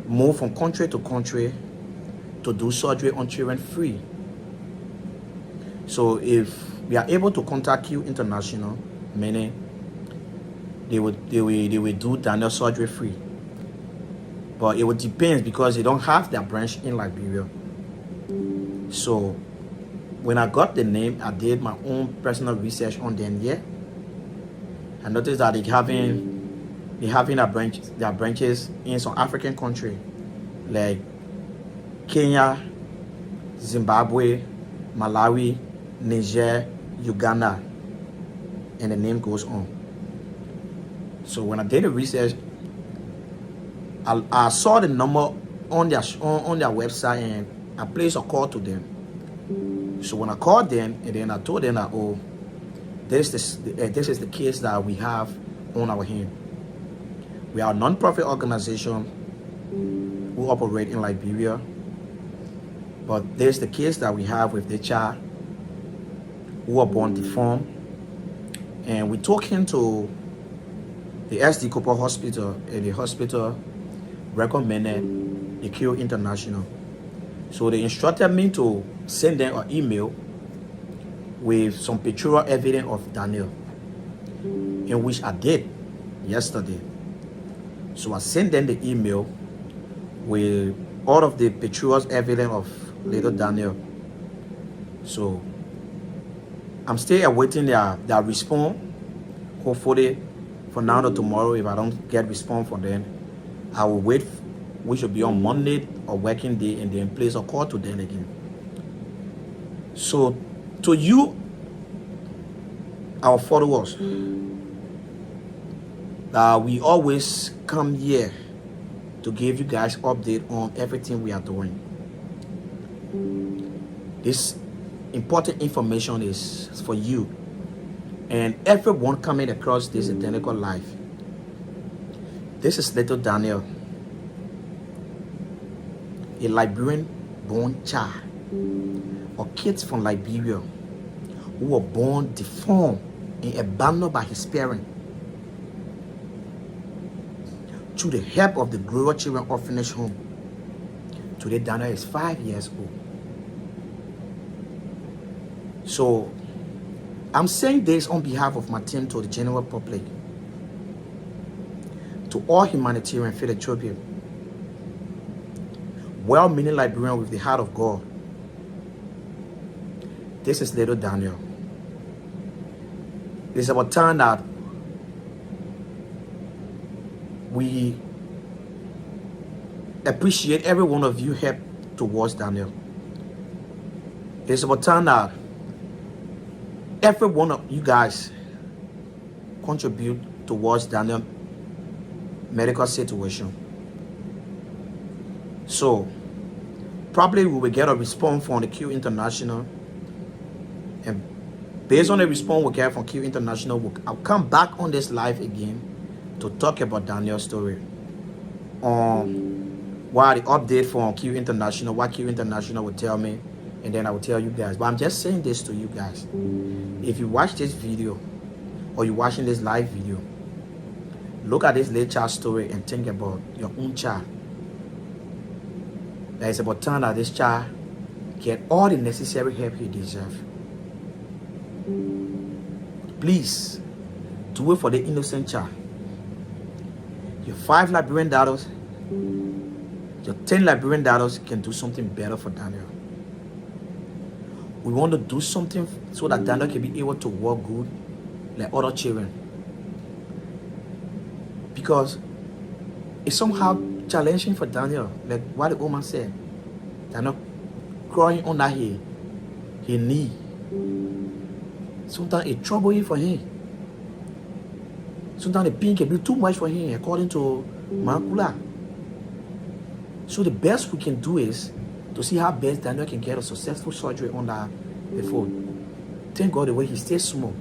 S2: move from country to country to do surgery on children free. So if we are able to contact Kill International, meaning they will do Daniel surgery free. But it would depend because they don't have their branch in Liberia. So when I got the name, I did my own personal research on them. Yeah, I noticed that they having their branches in some African country like Kenya, Zimbabwe, Malawi, Niger, Uganda, and the name goes on. So when I did the research, I saw the number on their website and I placed a call to them. So when I called them and then I told them that, oh, this is the case that we have on our hand. We are a non-profit organization who operate in Liberia, but there's the case that we have with the child who were born deformed, and we took him to the SD Cooper Hospital, and the hospital recommended the Kill International. So they instructed me to send them an email with some pictorial evidence of Daniel, in which I did yesterday. So I sent them the email with all of the pictorial evidence of little Daniel. So I'm still awaiting their response. Hopefully for now to tomorrow, if I don't get response from them, I will wait, which will be on Monday or working day, and then place a call to them again. So to you, our followers, we always come here to give you guys update on everything we are doing. This important information is for you and everyone coming across this identical life. This is little Daniel, a Liberian born child, or kids from Liberia who were born deformed and abandoned by his parents. Through the help of the Gloria Children Orphanage home, today Daniel is 5 years old. So I'm saying this on behalf of my team to the general public, to all humanitarian philanthropy, well-meaning Liberian with the heart of God. This is little Daniel. It's about time that we appreciate every one of you help towards Daniel. It's about time that every one of you guys contribute towards Daniel's medical situation. So probably we will get a response from the Q International, and based on the response we get from Q International, I'll come back on this live again to talk about Daniel's story. What the update from Q International, what Q International will tell me, and then I will tell you guys. But I'm just saying this to you guys. If you watch this video, or you're watching this live video, look at this little child story and think about your own child. That it's about time that this child get all the necessary help he deserves. Please, do it for the innocent child. Your $5 Liberian, your $10 Liberian can do something better for Daniel. We want to do something so that Daniel can be able to walk good like other children. Because it's somehow challenging for Daniel, like what the woman said. Daniel crying on that his knee. Sometimes it's troubling for him. Sometimes the pain can be too much for him, according to Makula. So the best we can do is to see how best Daniel can get a successful surgery on that before. Thank God the way he stays small.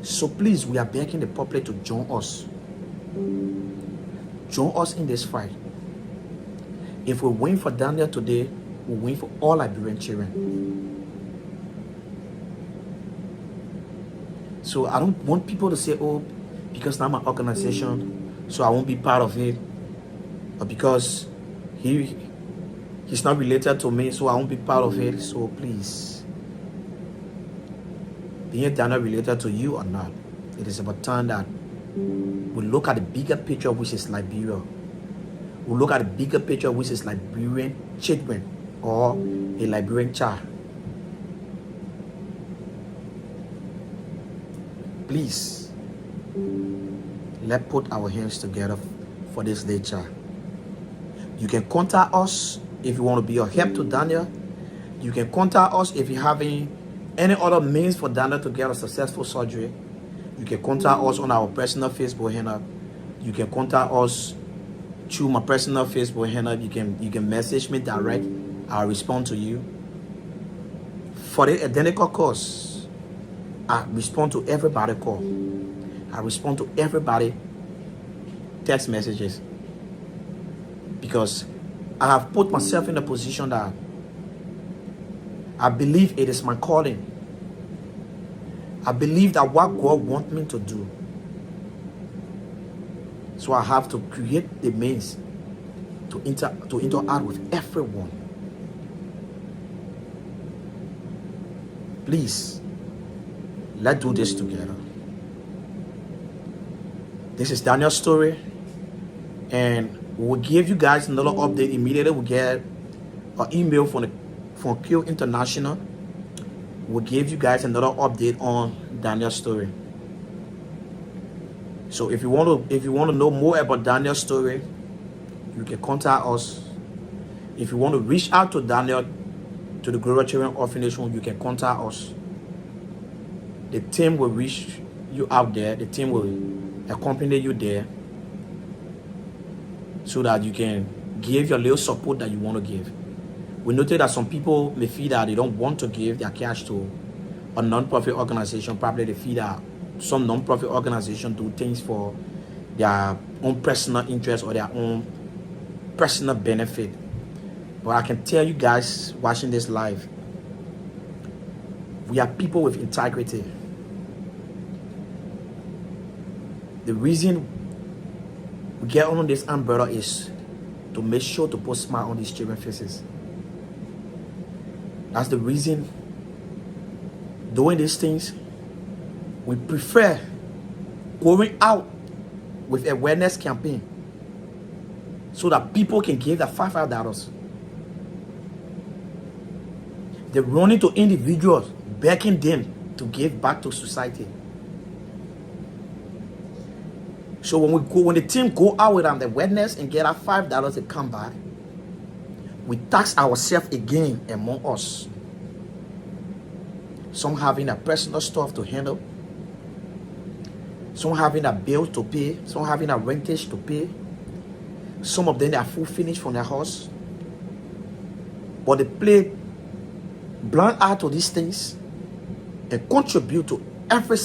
S2: So please, we are begging the public to join us. Join us in this fight. If we win for Daniel today, we win for all Liberian children. So I don't want people to say, oh, because now my organization, so I won't be part of it. Or because he's not related to me, so I won't be part of it. So please, be it Daniel related to you or not, it is about time that we look at the bigger picture, which is Liberia. We look at the bigger picture, which is Liberian children or a Liberian child. Please, let's put our hands together for this day, child. You can contact us if you want to be a help to Daniel. You can contact us if you're having any other means for Daniel to get a successful surgery. You can contact us on our personal Facebook handle. You can contact us through my personal Facebook handle. You can message me direct. I'll respond to you. For the identical cause, I respond to everybody call. I respond to everybody text messages. Because I have put myself in a position that I believe it is my calling. I believe that what God wants me to do. So I have to create the means to interact with everyone. Please, let's do this together. This is Daniel's story, and we'll give you guys another update immediately. We get an email from Q International. We'll give you guys another update on Daniel's story. So if you want to know more about Daniel's story, you can contact us. If you want to reach out to Daniel, to the Gloria Children Orphanage, you can contact us. The team will reach you out there. The team will accompany you there so that you can give your little support that you want to give. We noted that some people may feel that they don't want to give their cash to a non-profit organization. Probably they feel that some non-profit organization do things for their own personal interest or their own personal benefit. But I can tell you guys watching this live, we are people with integrity. The reason we get on this umbrella is to make sure to put a smile on these children's faces. That's the reason doing these things. We prefer going out with awareness campaign so that people can give their $5. They're running to individuals, begging them to give back to society. So when the team go out with the awareness and get our $5 to come back, we tax ourselves again among us. Some having a personal stuff to handle, some having a bill to pay, some having a rentage to pay. Some of them they are full finished from their house, but they play blind eye to these things and contribute to every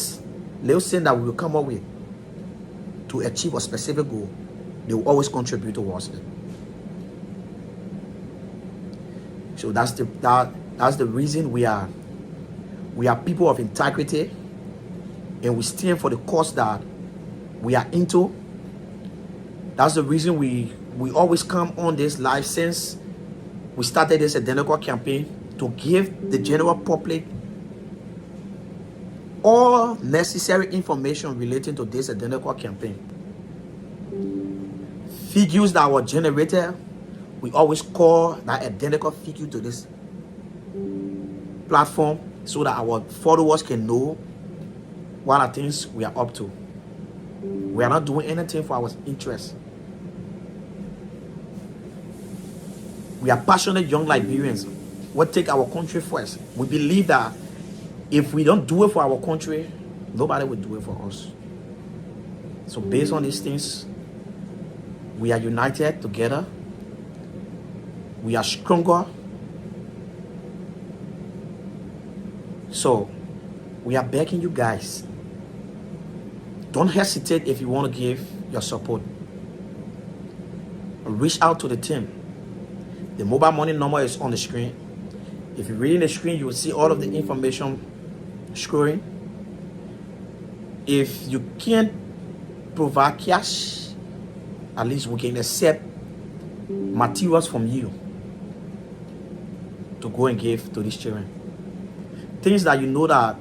S2: little thing that we will come up with to achieve a specific goal. They will always contribute towards it. So that's the reason we are people of integrity, and we stand for the cause that we are into. That's the reason we always come on this live since we started this identical campaign, to give the general public all necessary information relating to this identical campaign. Figures that were generated, we always call that identical figure to this platform so that our followers can know what are things we are up to. We are not doing anything for our interest. We are passionate young Liberians. We take our country first. We believe that if we don't do it for our country, nobody will do it for us. So based on these things, we are united together. We are stronger. So we are begging you guys, don't hesitate if you want to give your support. Reach out to the team. The mobile money number is on the screen. If you're reading the screen, you will see all of the information scrolling. If you can't provide cash, at least we can accept materials from you to go and give to these children. Things that you know that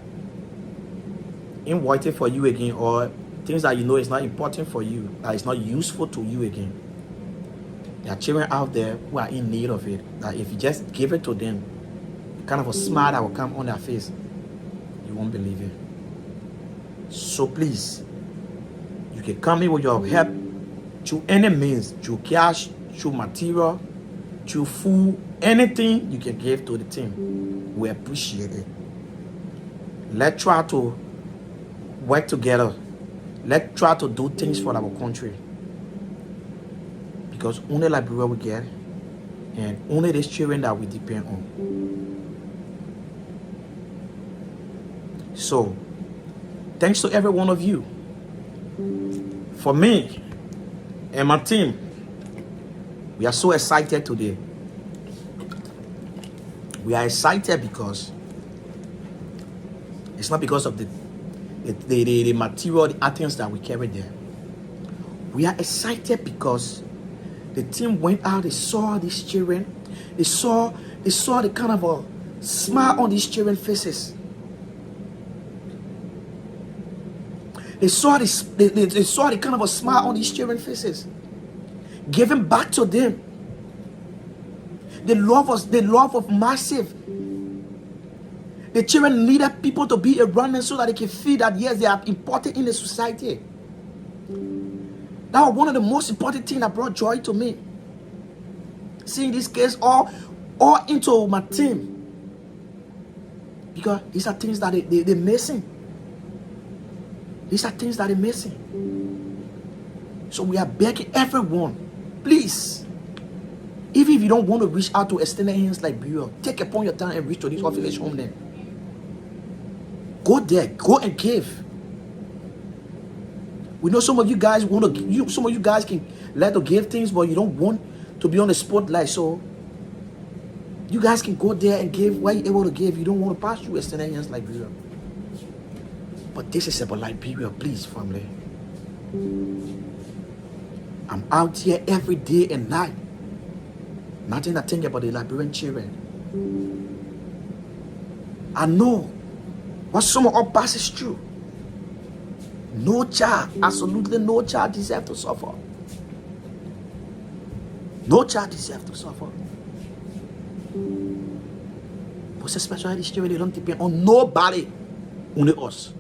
S2: ain't worth it for you again, or things that you know is not important for you, that is not useful to you again. There are children out there who are in need of it, that if you just give it to them, kind of a smile that will come on their face, you won't believe it. So please, you can come in with your help through any means, through cash, through material, through food, anything you can give to the team. We appreciate it. Let's try to work together. Let's try to do things for our country. Because only Liberia we get, and only these children that we depend on. So, thanks to every one of you. For me and my team, we are so excited today. We are excited because it's not because of the material, the items that we carry there. We are excited because the team went out, they saw these children, they saw the kind of a smile on these children's faces. They saw the kind of a smile on these children's faces. Giving back to them. The love was massive. The children needed people to be around them so that they can feel that yes, they are important in the society. That was one of the most important things that brought joy to me. Seeing these kids all into my team. Because these are things that they're missing. These are things that they're missing. So we are begging everyone, please, even if you don't want to reach out to extended hands like Liberia, take upon your time and reach to this orphanage home then. Go there, go and give. We know some of you guys want to give, some of you guys can let to give things, but you don't want to be on the spotlight. So you guys can go there and give what you're able to give. You don't want to pass through extended hands like Liberia. But this is about Liberia, please, family. I'm out here every day and night. Nothing I think about the Liberian children. I know what some of us passes through. No child, absolutely no child deserves to suffer. No child deserves to suffer. But especially these children, they don't depend on nobody, only us.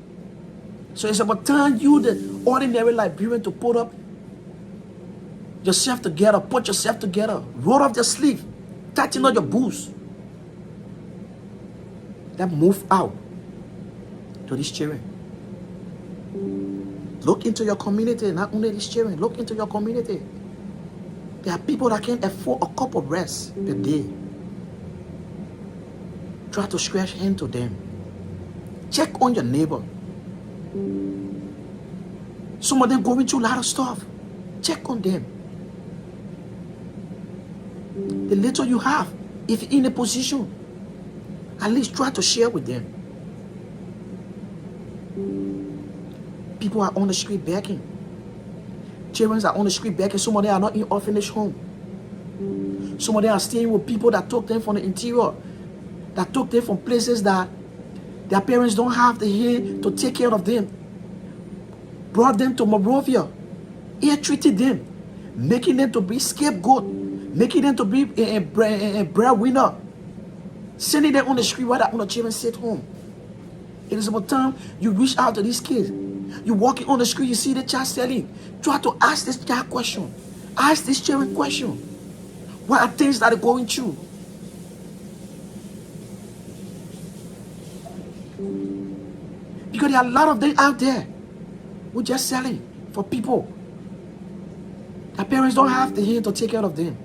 S2: So it's about time you, the ordinary Liberian, to put up yourself together, put yourself together, roll up your sleeve, tighten up your boots. Then move out to these children. Look into your community, not only these children, look into your community. There are people that can't afford a cup of rest per day. Try to scratch hand to them. Check on your neighbor. Some of them going through a lot of stuff. Check on them. The little you have, if you're in a position, at least try to share with them. People are on the street begging. Children are on the street begging. Some of them are not in orphanage home. Some of them are staying with people that took them from the interior, that took them from places that their parents don't have the hand to take care of them. Brought them to Monrovia, ill-treated them, making them to be scapegoat, making them to be a breadwinner, sending them on the street while the children sit home. It is about time you reach out to these kids. You walking on the street, you see the child selling. Try to ask this child question. Ask this children question. What are things that are going through? Because there are a lot of them out there who just selling for people. Their parents don't have the hand to take care of them.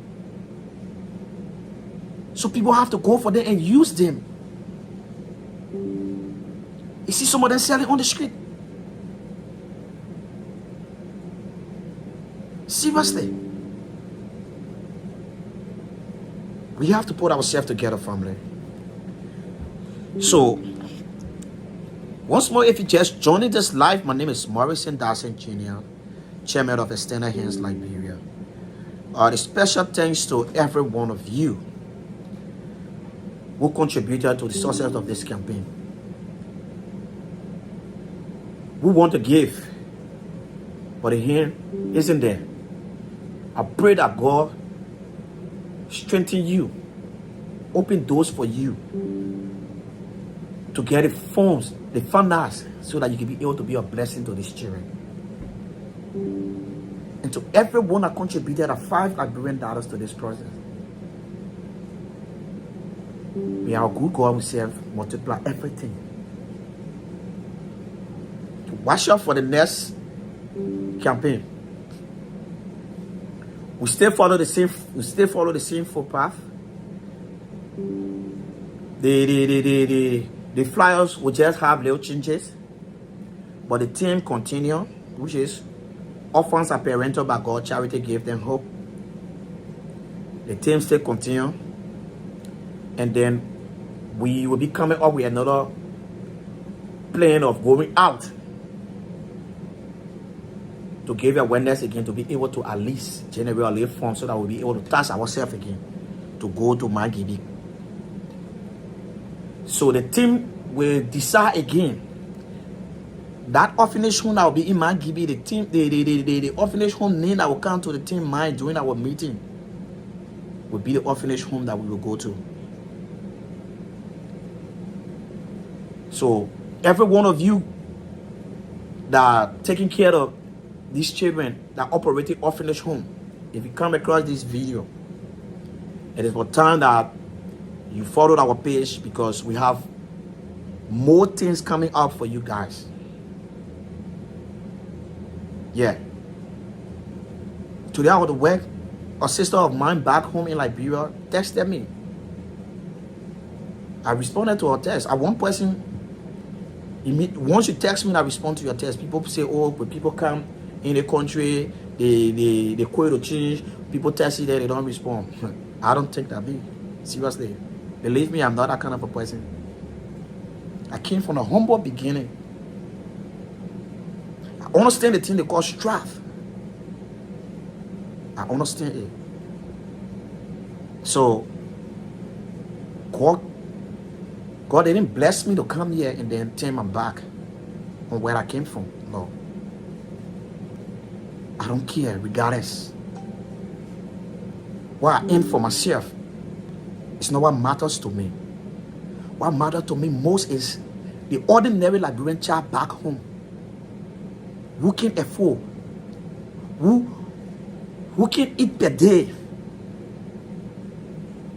S2: So people have to go for them and use them. You see some of them selling on the street. Seriously. We have to put ourselves together, family. So, once more, if you just joining this live, my name is Morrison Dawson Jr., Chairman of Extended Hands Liberia. The special thanks to every one of you who contributed to the success of this campaign. We want to give, but the hand isn't there. I pray that God strengthen you, open doors for you to get the funds, the finance, so that you can be able to be a blessing to these children. And to everyone that contributed at $5 Liberian to this process. May our good God himself multiply everything. To watch out for the next campaign. We still follow the same footpath. The flyers will just have little changes, but the team continue, which is orphans are parental by God, charity gave them hope. The team still continue, and then we will be coming up with another plan of going out to give awareness again, to be able to at least generate a little funds so that we'll be able to task ourselves again to go to Mangibi. So the team will decide again. That orphanage home that will be in Mangibi, the team, the orphanage home name that will come to the team mind during our meeting will be the orphanage home that we will go to. So every one of you that are taking care of these children that operating orphanage home, if you come across this video, it is for time that you followed our page, because we have more things coming up for you guys. Yeah. Today I was to work. A sister of mine back home in Liberia texted me. I responded to her text. At one person, once you text me, I respond to your text. People say, oh, when people come in the country, they quit to change. People text you there, they don't respond. I don't think that big. Seriously. Believe me, I'm not that kind of a person. I came from a humble beginning. I understand the thing they call strife. I understand it. So, God didn't bless me to come here and then turn my back on where I came from. No. I don't care, regardless. What I aim for myself, it's not what matters to me. What matters to me most is the ordinary Liberian child back home who can afford, who can eat per day,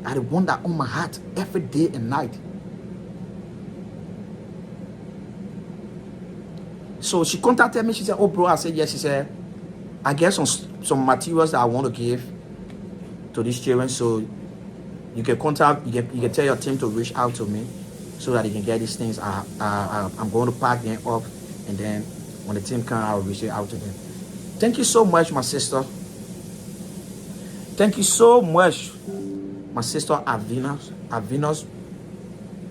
S2: are the one that on my heart every day and night. So she contacted me. She said, oh bro, I said yes. She said, I get some materials that I want to give to these children, so you can contact, you can tell your team to reach out to me so that they can get these things. I'm going to pack them up, and then when the team comes, I'll reach out to them. Thank you so much, my sister. Thank you so much, my sister Avina's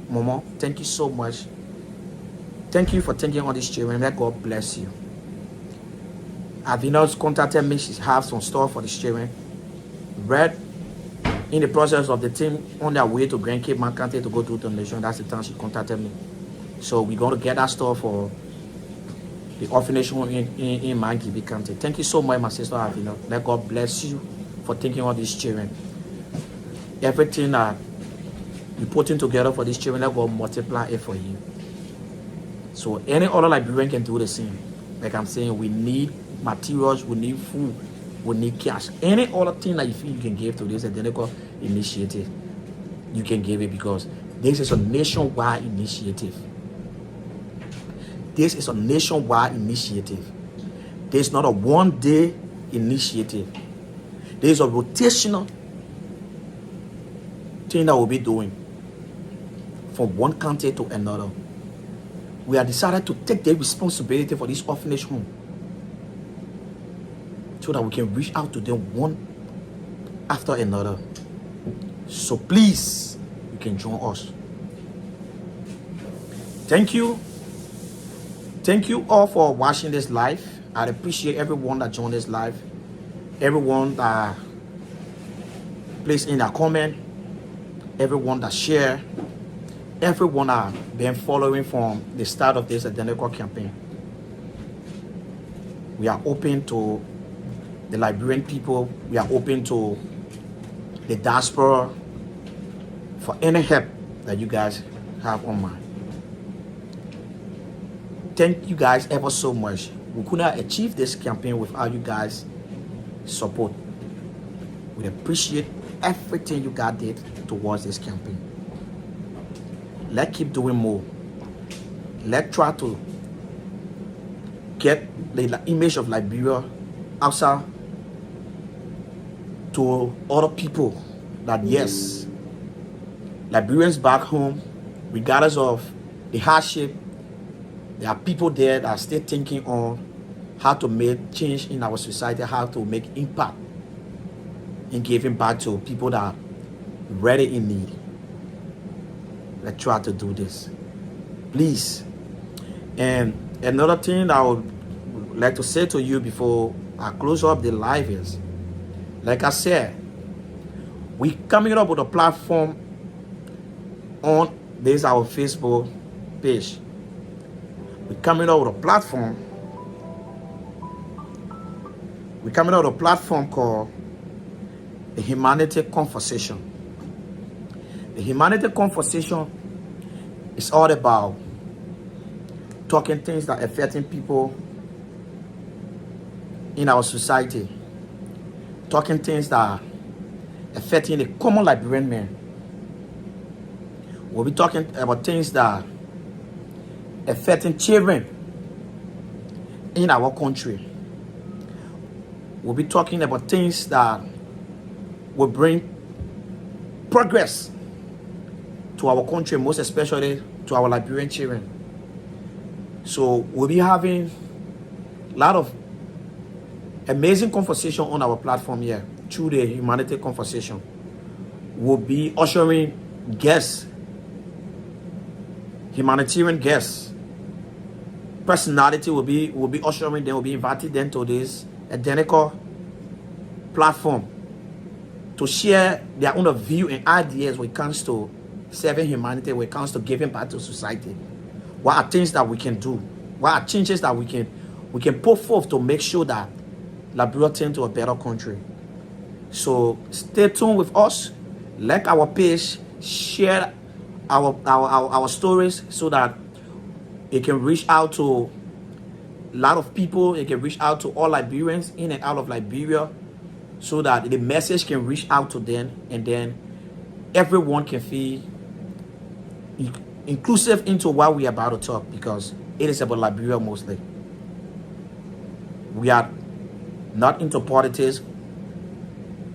S2: mama. Thank you so much. Thank you for thinking on these children. Let God bless you. Avina's contacted me. She has some stuff for these children. Red, in the process of the team on their way to Grand Cape County to go to the nation, that's the time she contacted me. So we're going to get that stuff for the orphanage home in Mangibi County. Thank you so much, my sister Avina. Let God bless you for thinking of these children. Everything that you're putting together for these children, let God multiply it for you. So any other Liberian can do the same. Like I'm saying, we need materials, we need food, we need cash. Any other thing that you feel you can give to this identical initiative, you can give it, because this is a nationwide initiative. This is a nationwide initiative. This is not a one-day initiative. There is a rotational thing that we'll be doing from one country to another. we have decided to take the responsibility for this orphanage home so that we can reach out to them one after another. So please, you can join us. Thank you. Thank you all for watching this live. I appreciate everyone that joined this live. Everyone that placed in a comment. Everyone that share. Everyone that been following from the start of this identical campaign. We are open to the Liberian people. We are open to the diaspora for any help that you guys have on mind. Thank you guys ever so much. We could not achieve this campaign without you guys' support. We appreciate everything you guys did towards this campaign. Let's keep doing more. Let's try to get the image of Liberia outside to other people that yes, Liberians back home, regardless of the hardship, there are people there that are still thinking on how to make change in our society, how to make impact in giving back to people that are really in need. Let's try to do this, please. And another thing I would like to say to you before I close up the live is, like I said, we coming up with a platform on this our Facebook page. We're coming out with a platform. We're coming out with a platform called the Humanity Conversation. The Humanity Conversation is all about talking things that are affecting people in our society. Talking things that are affecting the common Liberian man. We'll be talking about things that are affecting children in our country. We'll be talking about things that will bring progress to our country, most especially to our Liberian children. So we'll be having a lot of amazing conversation on our platform here through the Humanity Conversation. We'll be ushering guests, humanitarian guests. Personality will be ushering them, will be inviting them to this identical platform to share their own view and ideas when it comes to serving humanity, when it comes to giving back to society. What are things that we can do? What are changes that we can put forth to make sure that Liberia turns to a better country? So stay tuned with us. Like our page, share our stories so that it can reach out to a lot of people. It can reach out to all Liberians in and out of Liberia so that the message can reach out to them, and then everyone can feel inclusive into what we are about to talk, because it is about Liberia mostly. We are not into politics.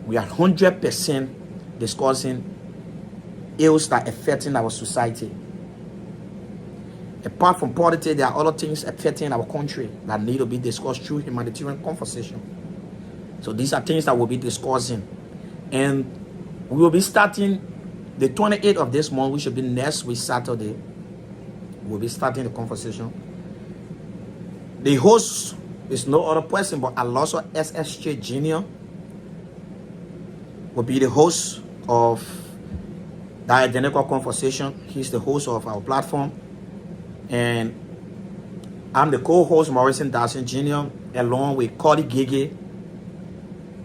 S2: We are 100% discussing ills that are affecting our society. Apart from politics, there are other things affecting our country that need to be discussed through humanitarian conversation. So these are things that we'll be discussing. And we will be starting the 28th of this month, which should be next week, Saturday. We'll be starting the conversation. The host is no other person but Alonso SSJ Jr. will be the host of the identical conversation. He's the host of our platform. And I'm the co-host, Morrison Dawson Jr., along with Cody Gigi.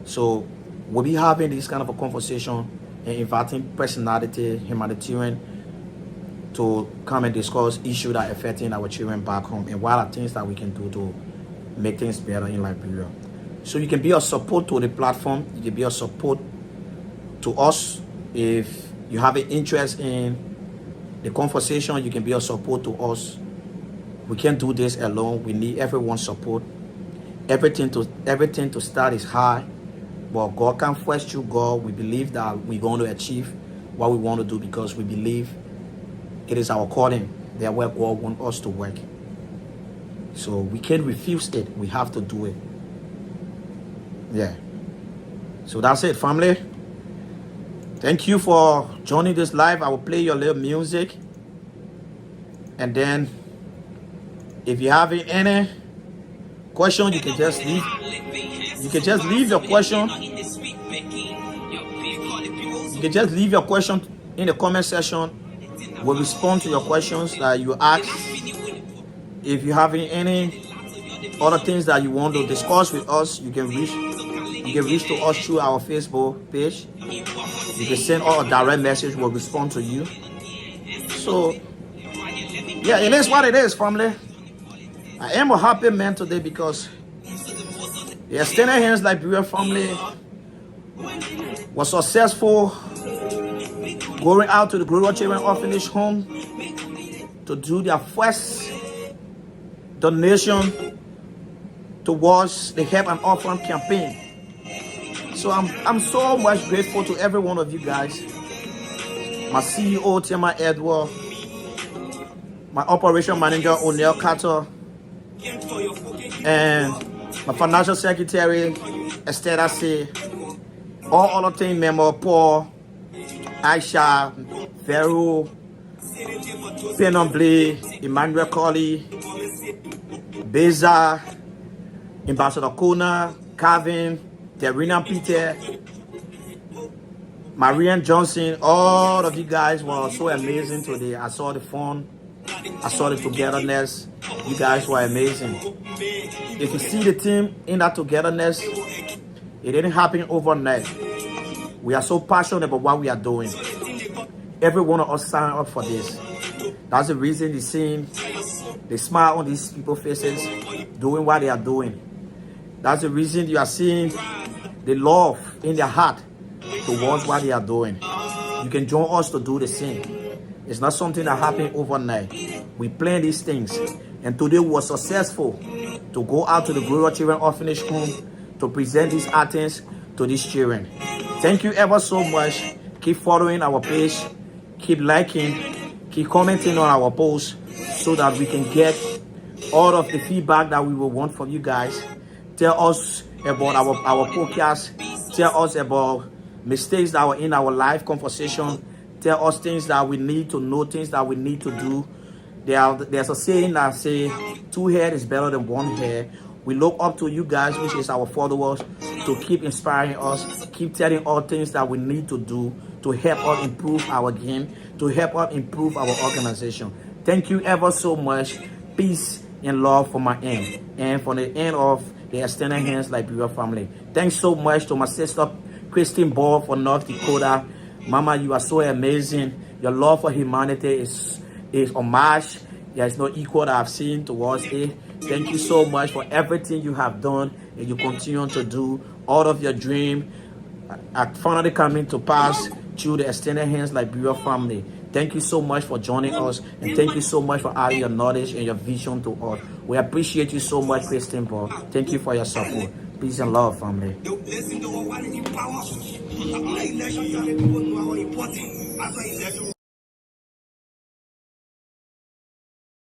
S2: So we'll be having this kind of a conversation and inviting personality, humanitarian, to come and discuss issues that are affecting our children back home and what are things that we can do to make things better in Liberia. So you can be a support to the platform. You can be a support to us. If you have an interest in the conversation, you can be a support to us. We can't do this alone. We need everyone's support. Everything to start is hard, but God can first through God. We believe that we're going to achieve what we want to do because we believe it is our calling. They're where God wants us to work. So we can't refuse it. We have to do it. Yeah. So that's it, family. Thank you for joining this live. I will play your little music. And then if you have any question, you can just leave. You can just leave your question. You can just leave your question in the comment section. We'll respond to your questions that you ask. If you have any other things that you want to discuss with us, you can reach to us through our Facebook page. You can send us a direct message. We'll respond to you. So yeah, it is what it is, family. I am a happy man today because the Extended Hands Liberia family was successful going out to the Gloria Children Orphanage home to do their first donation towards the Help an Orphan campaign. So I'm so much grateful to every one of you guys. My CEO, Tima Edward, my operation manager, O'Neill Carter, and my financial secretary, Esther C, all other team members, Paul, Aisha, Vero, Penomble, Emmanuel Colley, Beza, Ambassador Kona, Calvin, Terina Peter, Marianne Johnson, all of you guys were so amazing today. I saw the fun. I saw the togetherness. You guys were amazing. If you see the team in that togetherness, it didn't happen overnight. We are so passionate about what we are doing. Every one of us signed up for this. That's the reason you're seeing the smile on these people's faces, doing what they are doing. That's the reason you are seeing the love in their heart towards what they are doing. You can join us to do the same. It's not something that happened overnight. We plan these things. And today we were successful to go out to the Gloria Children Orphanage home to present these items to these children. Thank you ever so much. Keep following our page. Keep liking. Keep commenting on our posts so that we can get all of the feedback that we will want from you guys. Tell us about our podcast. Tell us about mistakes that were in our live conversation. Tell us things that we need to know, things that we need to do. There's a saying that says, 2 heads is better than 1 head. We look up to you guys, which is our followers, to keep inspiring us, keep telling us things that we need to do to help us improve our game, to help us improve our organization. Thank you ever so much. Peace and love from my end and from the end of the Extended Hands Liberia family. Thanks so much to my sister, Christine Ball from North Dakota. Mama, you are so amazing. Your love for humanity is unmatched. There is no equal that I've seen towards it. Thank you so much for everything you have done and you continue to do. All of your dream are finally coming to pass through the Extended Hands Liberia family. Thank you so much for joining us, and thank you so much for adding your knowledge and your vision to us. We appreciate you so much, Christine Paul. Thank you for your support. Peace and love, family.